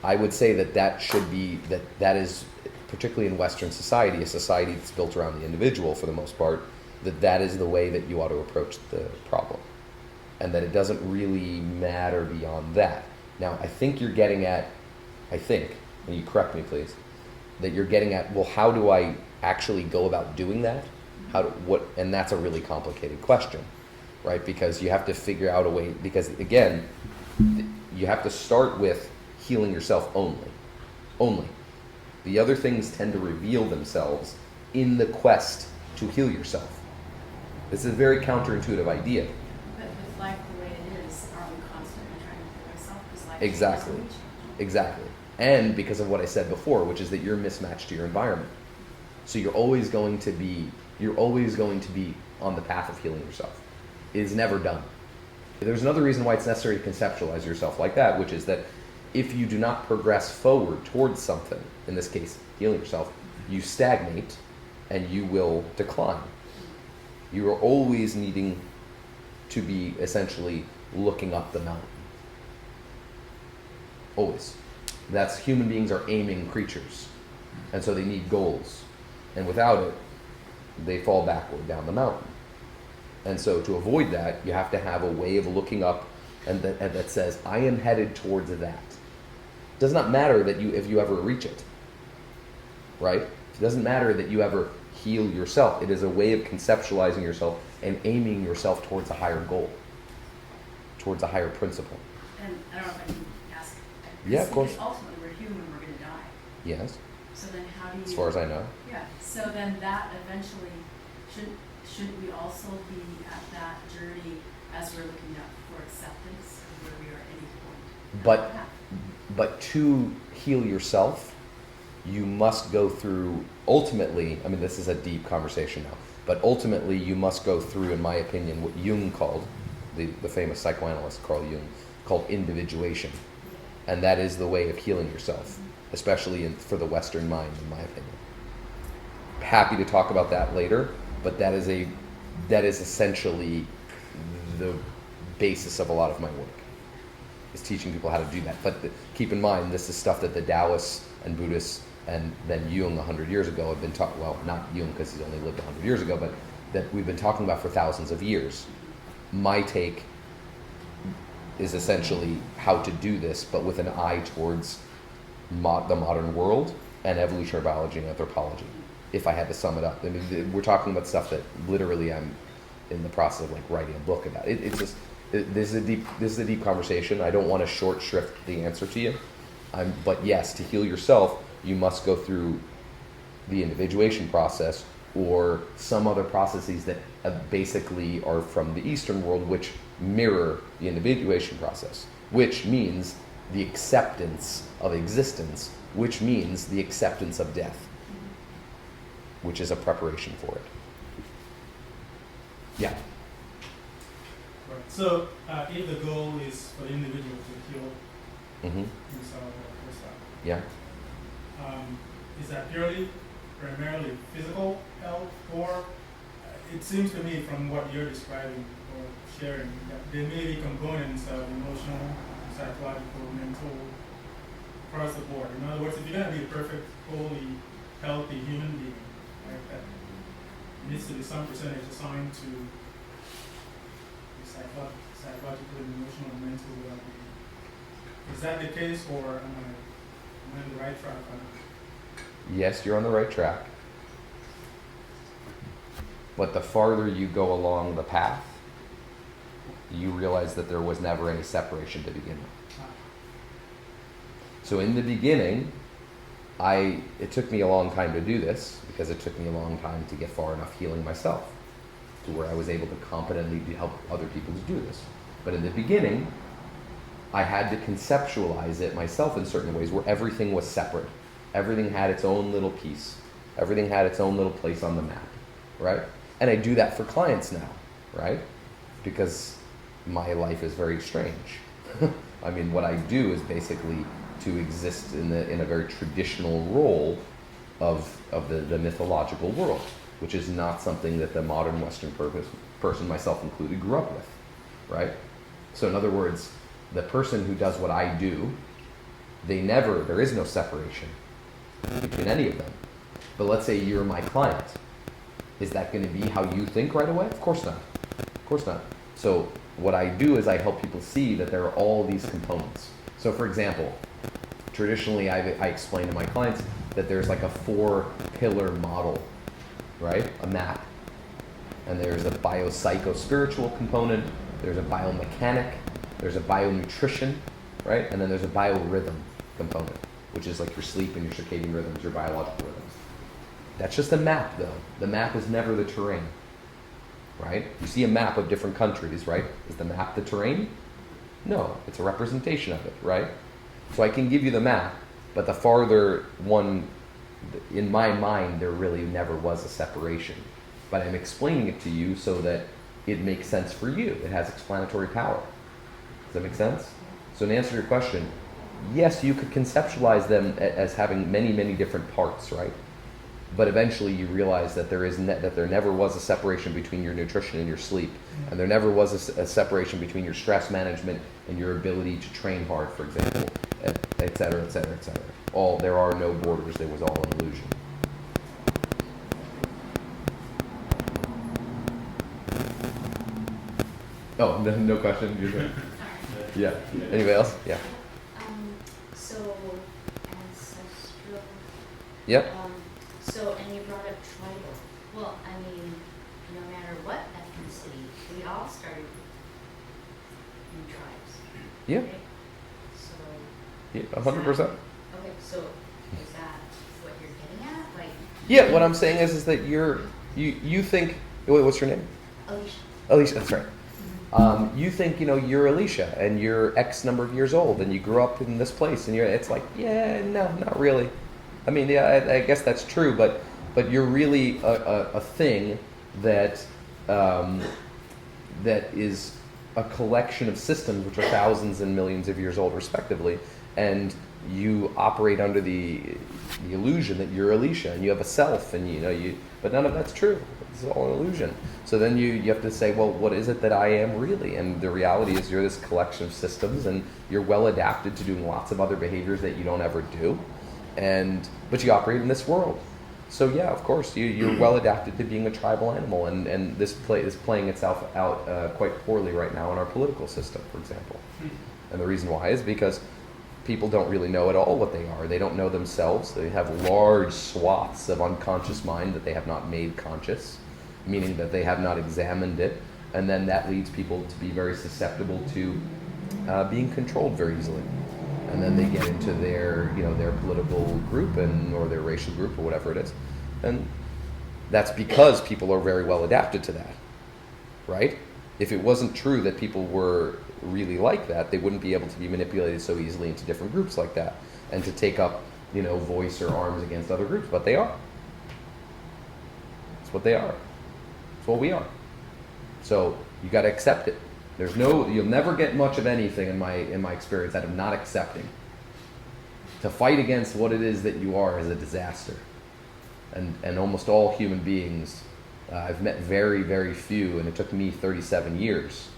H: I would say that should be, that is, particularly in Western society, a society that's built around the individual for the most part, that is the way that you ought to approach the problem. And that it doesn't really matter beyond that. Now, I think you're getting at, and you correct me please, that you're getting at, well, how do I actually go about doing that? And that's a really complicated question, right? Because you have to figure out a way, because again, you have to start with healing yourself only. The other things tend to reveal themselves in the quest to heal yourself. This is a very counterintuitive idea.
K: But with life the way it is, are we constantly trying to heal ourselves? Because life
H: Exactly. Exactly. And because of what I said before, which is that you're mismatched to your environment. So you're always going to be on the path of healing yourself. It is never done. There's another reason why it's necessary to conceptualize yourself like that, which is that if you do not progress forward towards something, in this case, healing yourself, you stagnate and you will decline. You are always needing to be essentially looking up the mountain. Always. That's, human beings are aiming creatures. And so they need goals. And without it, they fall backward down the mountain. And so to avoid that, you have to have a way of looking up and that says, I am headed towards that. It does not matter that if you ever reach it, right? It doesn't matter that you ever heal yourself. It is a way of conceptualizing yourself and aiming yourself towards a higher goal, towards a higher principle.
K: And I don't know if I can ask.
H: Yeah, of course.
K: Ultimately, we're human, we're going to die.
H: Yes.
K: So then how do you...
H: As far as I know.
K: Yeah, so then that eventually, shouldn't we also be at that journey as we're looking up for acceptance of where we are at any point?
H: But to heal yourself, you must go through, ultimately, I mean, this is a deep conversation now, but ultimately you must go through, in my opinion, what Jung called, the famous psychoanalyst Carl Jung, called individuation. And that is the way of healing yourself, especially for the Western mind, in my opinion. Happy to talk about that later, but that is essentially the basis of a lot of my work, is teaching people how to do that. But keep in mind, this is stuff that the Taoists and Buddhists and then Jung 100 years ago have been taught. Well, not Jung because he's only lived 100 years ago, but that we've been talking about for thousands of years. My take is essentially how to do this, but with an eye towards the modern world and evolutionary biology and anthropology, if I had to sum it up. I mean, we're talking about stuff that literally I'm in the process of like writing a book about. This is a deep conversation. I don't want to short shrift the answer to you. But yes, to heal yourself, you must go through the individuation process or some other processes that basically are from the Eastern world, which mirror the individuation process, which means the acceptance of existence, which means the acceptance of death, which is a preparation for it. Yeah.
E: Right. So, if the goal is for the individual to heal
H: Mm-hmm.
E: himself or herself,
H: Yeah.
E: Is that primarily physical health, or it seems to me from what you're describing or sharing that there may be components of emotional, psychological, mental, across the board. In other words, if you're going to be a perfect, wholly, healthy human being, right, that needs to be some percentage assigned to the psychological, emotional, and mental well-being. Is that the case, or am I on the right track on that?
H: Yes, you're on the right track. But the farther you go along the path, you realize that there was never any separation to begin with. So in the beginning, it took me a long time to do this because it took me a long time to get far enough healing myself to where I was able to competently help other people to do this. But in the beginning, I had to conceptualize it myself in certain ways where everything was separate. Everything had its own little piece. Everything had its own little place on the map, right? And I do that for clients now, right? Because my life is very strange. I mean, what I do is basically to exist in a very traditional role of the mythological world, which is not something that the modern Western person, myself included, grew up with, right? So in other words, the person who does what I do, there is no separation between any of them. But let's say you're my client. Is that going to be how you think right away? Of course not. Of course not. So what I do is I help people see that there are all these components. So for example, traditionally I explain to my clients that there's like a 4-pillar model, right? A map. And there's a biopsycho-spiritual component, there's a biomechanic, there's a bionutrition, right? And then there's a biorhythm component, which is like your sleep and your circadian rhythms, your biological rhythms. That's just a map though. The map is never the terrain, right? You see a map of different countries, right? Is the map the terrain? No, it's a representation of it, right? So I can give you the map, but the farther one, in my mind, there really never was a separation. But I'm explaining it to you so that it makes sense for you. It has explanatory power. Does that make sense? So to answer your question, yes, you could conceptualize them as having many, many different parts, right? But eventually you realize that there never was a separation between your nutrition and your sleep, and there never was a separation between your stress management and your ability to train hard, for example, et cetera, et cetera, et cetera. There are no borders. There was all an illusion. Oh, no question. You're good. Yeah. Anybody else? Yeah.
C: So ancestral.
H: Yep.
C: And you brought up tribal. Well, I mean, no matter what ethnicity, we all started in tribes.
H: Yeah.
C: Right? So.
H: Yeah, 100%.
C: Okay, so is that what you're getting at? Like.
H: Yeah. What I'm saying is that you think. Wait, what's your name?
C: Alicia.
H: Alicia. That's right. You think you're Alicia and you're X number of years old and you grew up in this place and it's like, yeah, no, not really. I mean, yeah, I guess that's true, but you're really a thing that is a collection of systems which are thousands and millions of years old, respectively, and you operate under the illusion that you're Alicia and you have a self, and but none of that's true. It's all an illusion. So then you have to say, well, what is it that I am really? And the reality is you're this collection of systems, and you're well adapted to doing lots of other behaviors that you don't ever do. But you operate in this world. So yeah, of course, you're well adapted to being a tribal animal, and this is playing itself out quite poorly right now in our political system, for example. And the reason why is because people don't really know at all what they are. They don't know themselves. They have large swaths of unconscious mind that they have not made conscious, meaning that they have not examined it, and then that leads people to be very susceptible to being controlled very easily. And then they get into their, their political group or their racial group or whatever it is. And that's because people are very well adapted to that, right? If it wasn't true that people were really like that, they wouldn't be able to be manipulated so easily into different groups like that and to take up, voice or arms against other groups. But they are. That's what they are. That's what we are. So you got to accept it. You'll never get much of anything in my experience out of not accepting. To fight against what it is that you are is a disaster. And almost all human beings, I've met very, very few, and it took me 37 years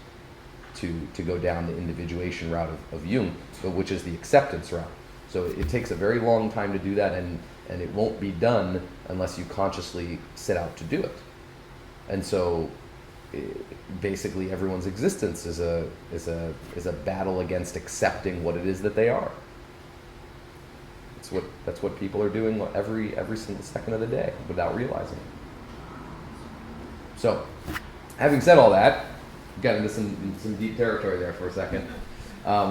H: to go down the individuation route of Jung, which is the acceptance route. So it takes a very long time to do that, and it won't be done unless you consciously set out to do it. And so basically everyone's existence is a battle against accepting what it is that they are. That's what people are doing every single second of the day without realizing it. So, having said all that, got into some deep territory there for a second,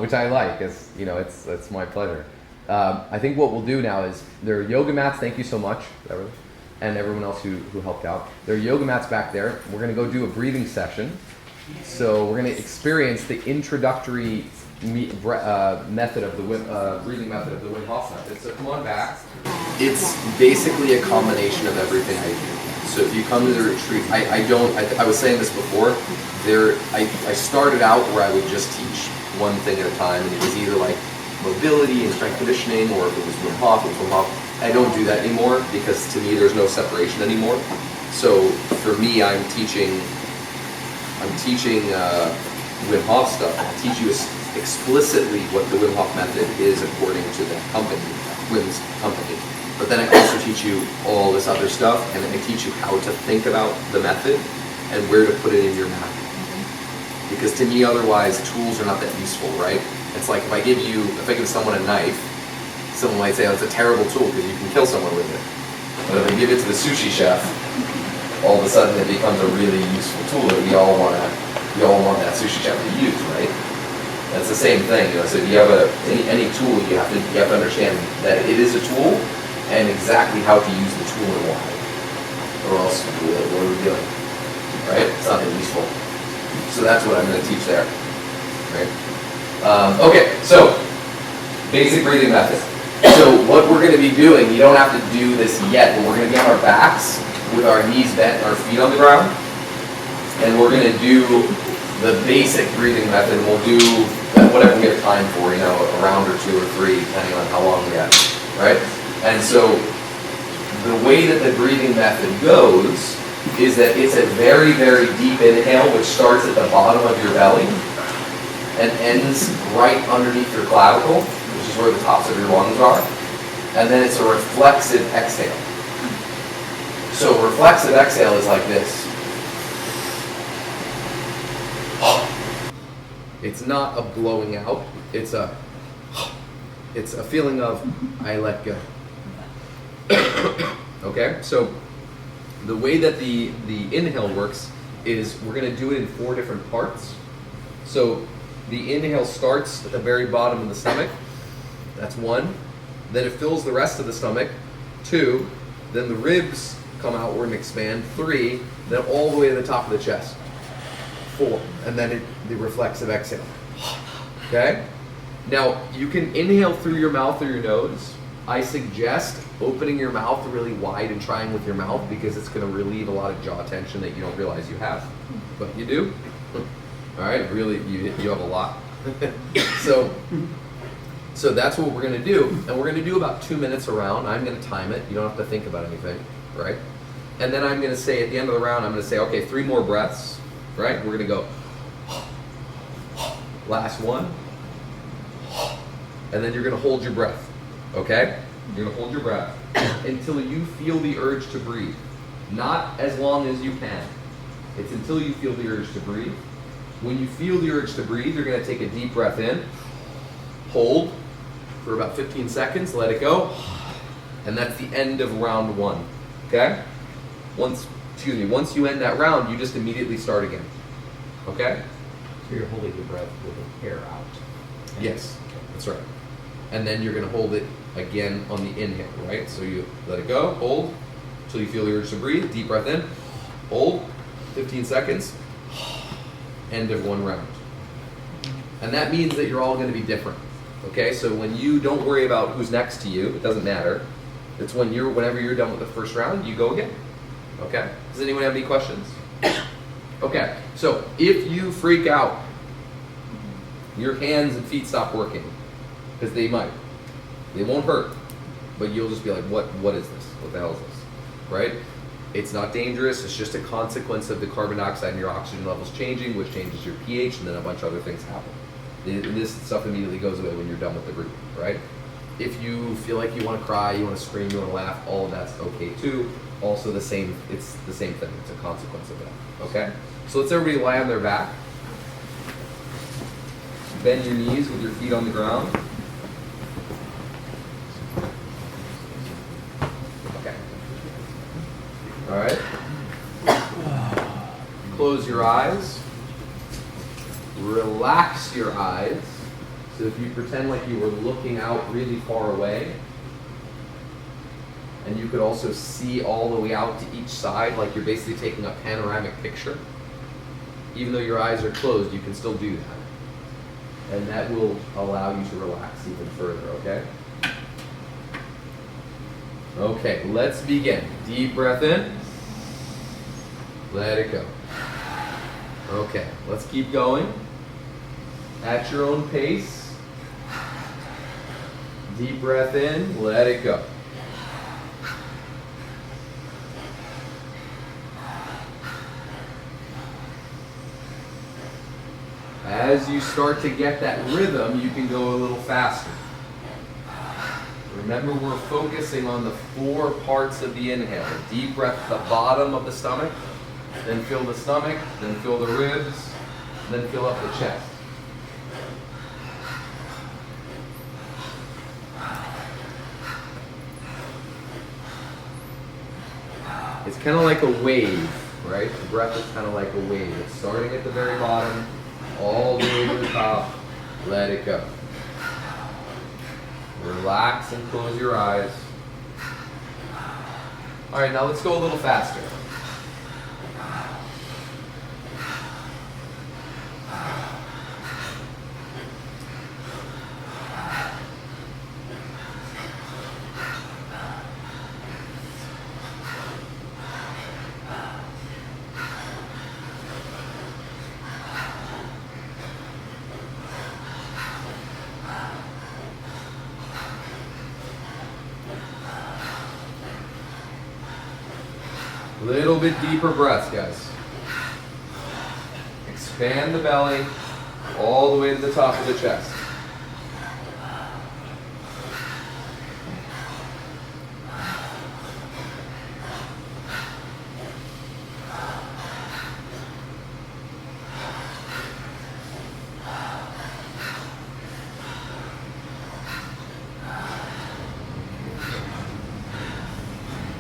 H: which I like. It's my pleasure. I think what we'll do now is there are yoga mats. Thank you so much, and everyone else who helped out. There are yoga mats back there. We're going to go do a breathing session. So we're going to experience the introductory method of the breathing method of the Wim Hof method. So come on back.
G: It's basically a combination of everything I do. So if you come to the retreat, I was saying this before, I started out where I would just teach one thing at a time, and it was either like mobility and strength conditioning, or if it was Wim Hof, it was Wim Hof. I don't do that anymore because to me there's no separation anymore. So for me, I'm teaching Wim Hof stuff. I teach you explicitly what the Wim Hof method is according to the company, Wim's company. But then I also teach you all this other stuff, and I teach you how to think about the method and where to put it in your mat. Because to me, otherwise, tools are not that useful, right? It's like if I give someone a knife, someone might say, oh, it's a terrible tool because you can kill someone with it. But if I give it to the sushi chef, all of a sudden it becomes a really useful tool that we all want that sushi chef to use, right? That's the same thing, So if you have any tool, you have to understand that it is a tool and exactly how to use the tool and why, or else what are we doing, right? It's not that useful. So that's what I'm going to teach there, right? Okay, so basic breathing method. So what we're going to be doing, you don't have to do this yet, but we're going to be on our backs with our knees bent and our feet on the ground, and we're going to do the basic breathing method. We'll do whatever we have time for, a round or two or three, depending on how long we have, right? And so the way that the breathing method goes is that it's a very, very deep inhale, which starts at the bottom of your belly and ends right underneath your clavicle, which is where the tops of your lungs are. And then it's a reflexive exhale. So reflexive exhale is like this. It's not a blowing out, it's a feeling of, I let go. Okay, so the way that the inhale works is we're going to do it in 4 different parts. So the inhale starts at the very bottom of the stomach. That's 1. Then it fills the rest of the stomach. 2. Then the ribs come outward and expand. 3. Then all the way to the top of the chest. 4. And then the reflexive exhale. Okay? Now, you can inhale through your mouth or your nose. I suggest opening your mouth really wide and trying with your mouth because it's going to relieve a lot of jaw tension that you don't realize you have. But you do. All right? Really, you have a lot. So that's what we're going to do. And we're going to do about 2 minutes a round. I'm going to time it. You don't have to think about anything. Right? And then I'm going to say, at the end of the round, I'm going to say, okay, 3 more breaths. Right? We're going to go. Last one. And then you're going to hold your breath. Okay? You're going to hold your breath.
H: until you feel the urge to breathe. Not as long as you can. It's until you feel the urge to breathe. When you feel the urge to breathe, you're going to take a deep breath in, hold for about 15 seconds, let it go, and that's the end of round 1. Okay? Once you end that round, you just immediately start again. Okay?
L: So you're holding the breath with the air out.
H: Yes, that's right. And then you're going to hold it again on the inhale, right? So you let it go, hold, until you feel the urge to breathe, deep breath in, hold, 15 seconds, end of 1 round. And that means that you're all going to be different. Okay, so when you don't worry about who's next to you, it doesn't matter. It's whenever you're done with the first round, you go again. Okay? Does anyone have any questions? Okay, so if you freak out, your hands and feet stop working, because they might. They won't hurt, but you'll just be like, what is this? What the hell is this? Right? It's not dangerous, it's just a consequence of the carbon dioxide and your oxygen levels changing, which changes your pH, and then a bunch of other things happen. This stuff immediately goes away when you're done with the breathing, right? If you feel like you want to cry, you want to scream, you want to laugh, all of that's okay too. Also it's the same thing, it's a consequence of that, okay? So let's everybody lie on their back. Bend your knees with your feet on the ground. Okay. All right. Close your eyes. Relax your eyes. So if you pretend like you were looking out really far away, and you could also see all the way out to each side, like you're basically taking a panoramic picture. Even though your eyes are closed, you can still do that. And that will allow you to relax even further, okay? Okay, let's begin. Deep breath in. Let it go. Okay, let's keep going. At your own pace. Deep breath in, let it go. As you start to get that rhythm, you can go a little faster. Remember, we're focusing on the 4 parts of the inhale. Deep breath at the bottom of the stomach, then fill the stomach, then fill the ribs, then fill up the chest. It's kind of like a wave, right? The breath is kind of like a wave. It's starting at the very bottom, all the way to the top. Let it go. Relax and close your eyes. All right, now let's go a little faster. Little bit deeper breaths, guys. Expand the belly all the way to the top of the chest.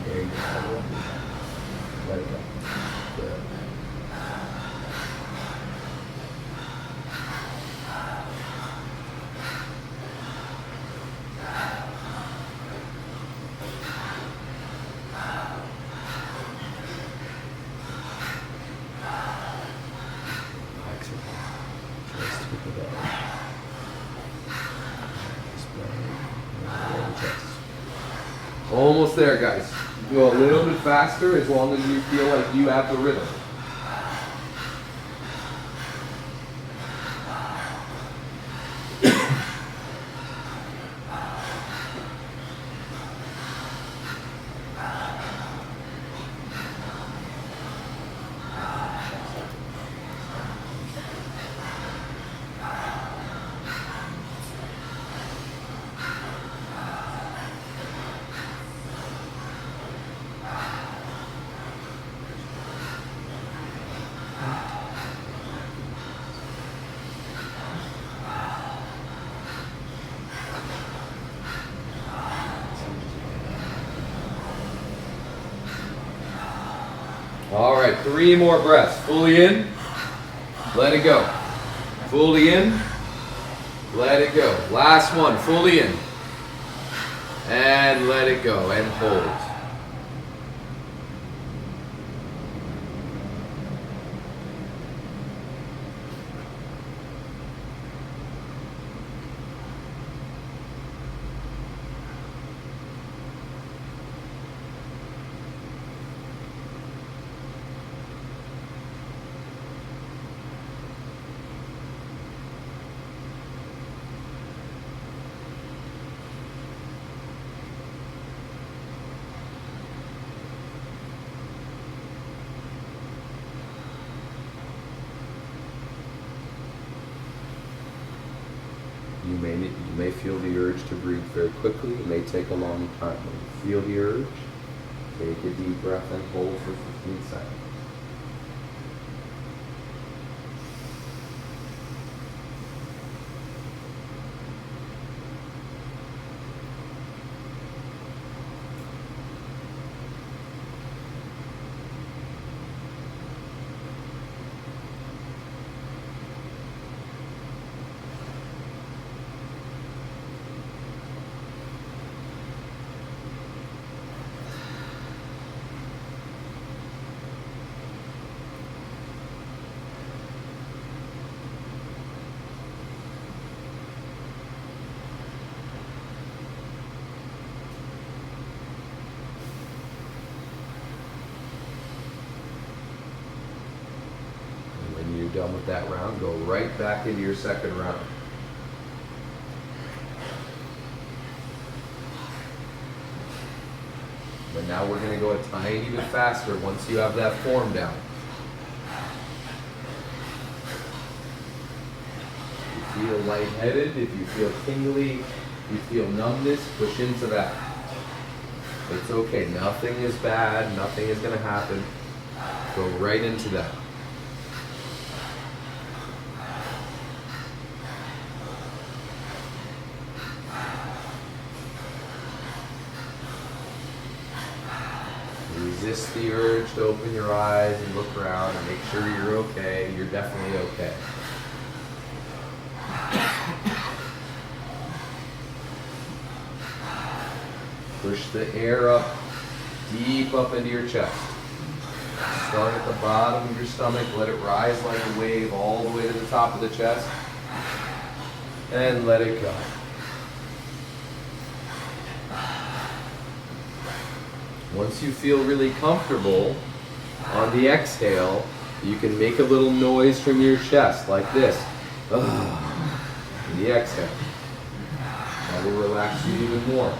H: There you go. Let it go. Good. Almost there, guys. Go a little bit faster as long as you feel like you have the rhythm. All right, 3 more breaths. Fully in, let it go. Fully in, let it go. Last one, fully in. And let it go, and hold. You may feel the urge to breathe very quickly. It may take a long time. When you feel the urge, take a deep breath and hold for 15 seconds. Done with that round, go right back into your second round. But now we're going to go a tiny bit faster once you have that form down. If you feel lightheaded, if you feel tingly, if you feel numbness, push into that. It's okay, nothing is bad, nothing is going to happen. Go right into that. Resist the urge to open your eyes and look around and make sure you're okay. You're definitely okay. Push the air up, deep up into your chest. Start at the bottom of your stomach, let it rise like a wave all the way to the top of the chest, and let it go. Once you feel really comfortable, on the exhale, you can make a little noise from your chest, like this. In the exhale. That will relax you even more.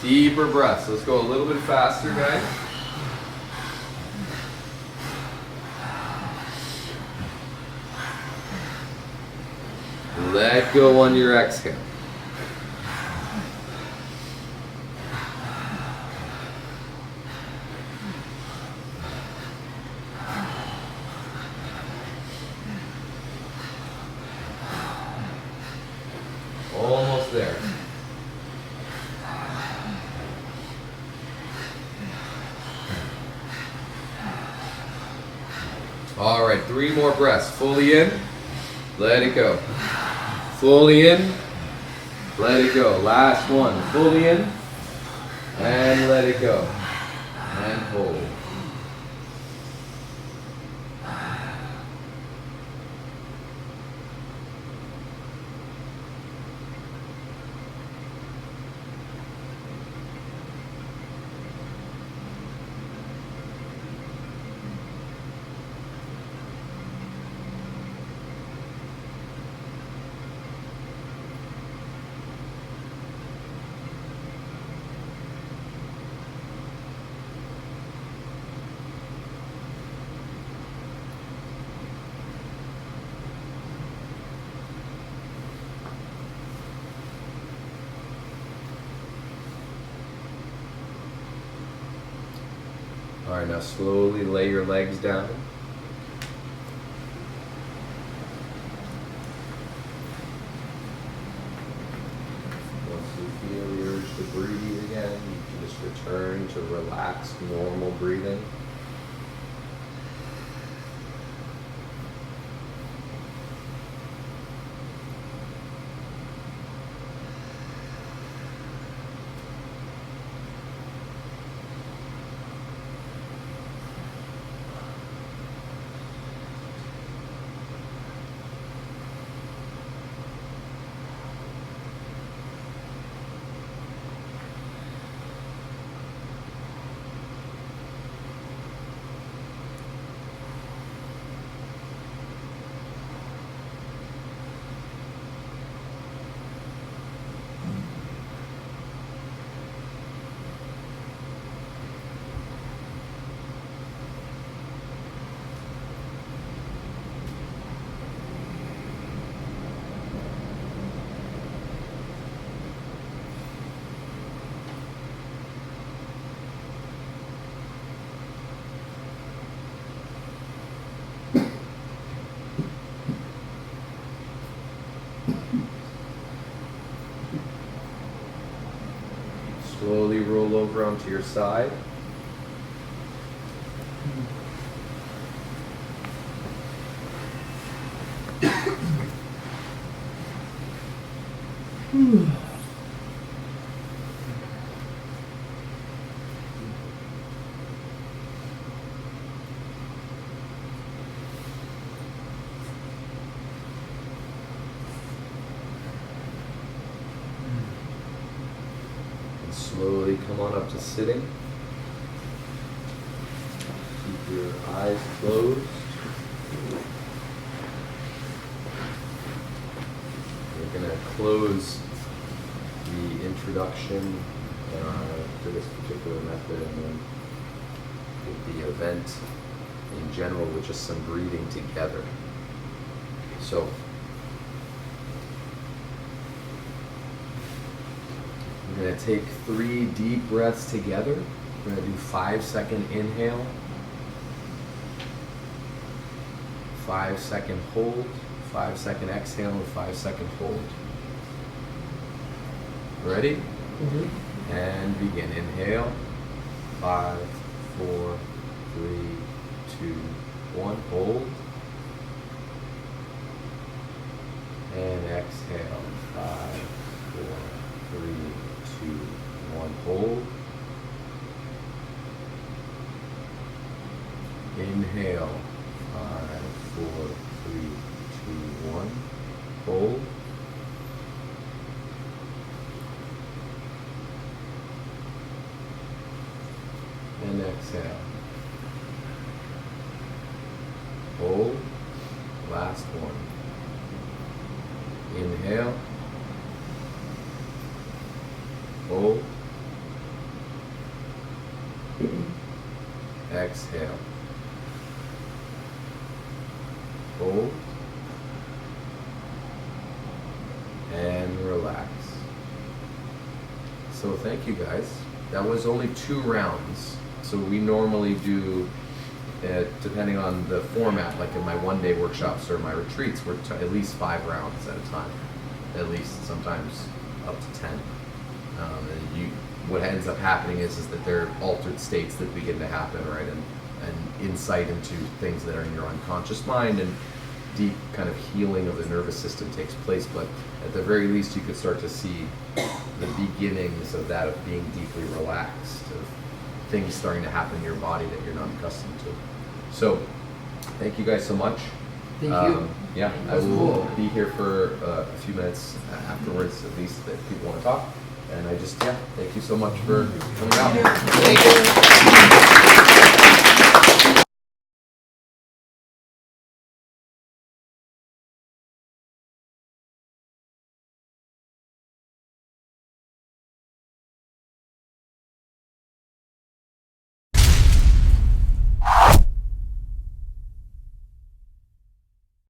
H: Deeper breaths. Let's go a little bit faster, guys. Let go on your exhale. Almost there. All right, 3 more breaths. Fully in, let it go. Fully in. Let it go. Last one. Fully in. And let it go. And hold. All right, now slowly lay your legs down. Once you feel the urge to breathe again, you can just return to relaxed, normal breathing. Slowly roll over onto your side. Slowly come on up to sitting. Keep your eyes closed. We're going to close the introduction to this particular method and then with the event in general with just some breathing together. So, we're going to take 3 deep breaths together. We're going to do 5-second inhale, 5-second hold, 5-second exhale, and 5-second hold. Ready? Mm-hmm. And begin. Inhale. 5, 4, 3, 2, 1. Hold. And exhale. 5, 4, 3, 2, 1. Hold. Inhale. 5, 4, 3, 2, 1. Hold. And exhale. Hold. Last one. Inhale. Hold. Exhale. Hold. And relax. So thank you guys. That was only 2 rounds. So we normally do, depending on the format, like in my one-day workshops or my retreats, we're at least 5 rounds at a time. At least, sometimes up to 10. What ends up happening is that there are altered states that begin to happen, right? And insight into things that are in your unconscious mind. And deep kind of healing of the nervous system takes place, but at the very least you could start to see the beginnings of that, of being deeply relaxed, of things starting to happen in your body that you're not accustomed to. So, thank you guys so much.
B: Thank you.
H: Yeah, I
B: That's
H: will
B: cool.
H: be here for a few minutes afterwards, at least, that people want to talk. And I just, thank you so much for coming out.
F: Thank you.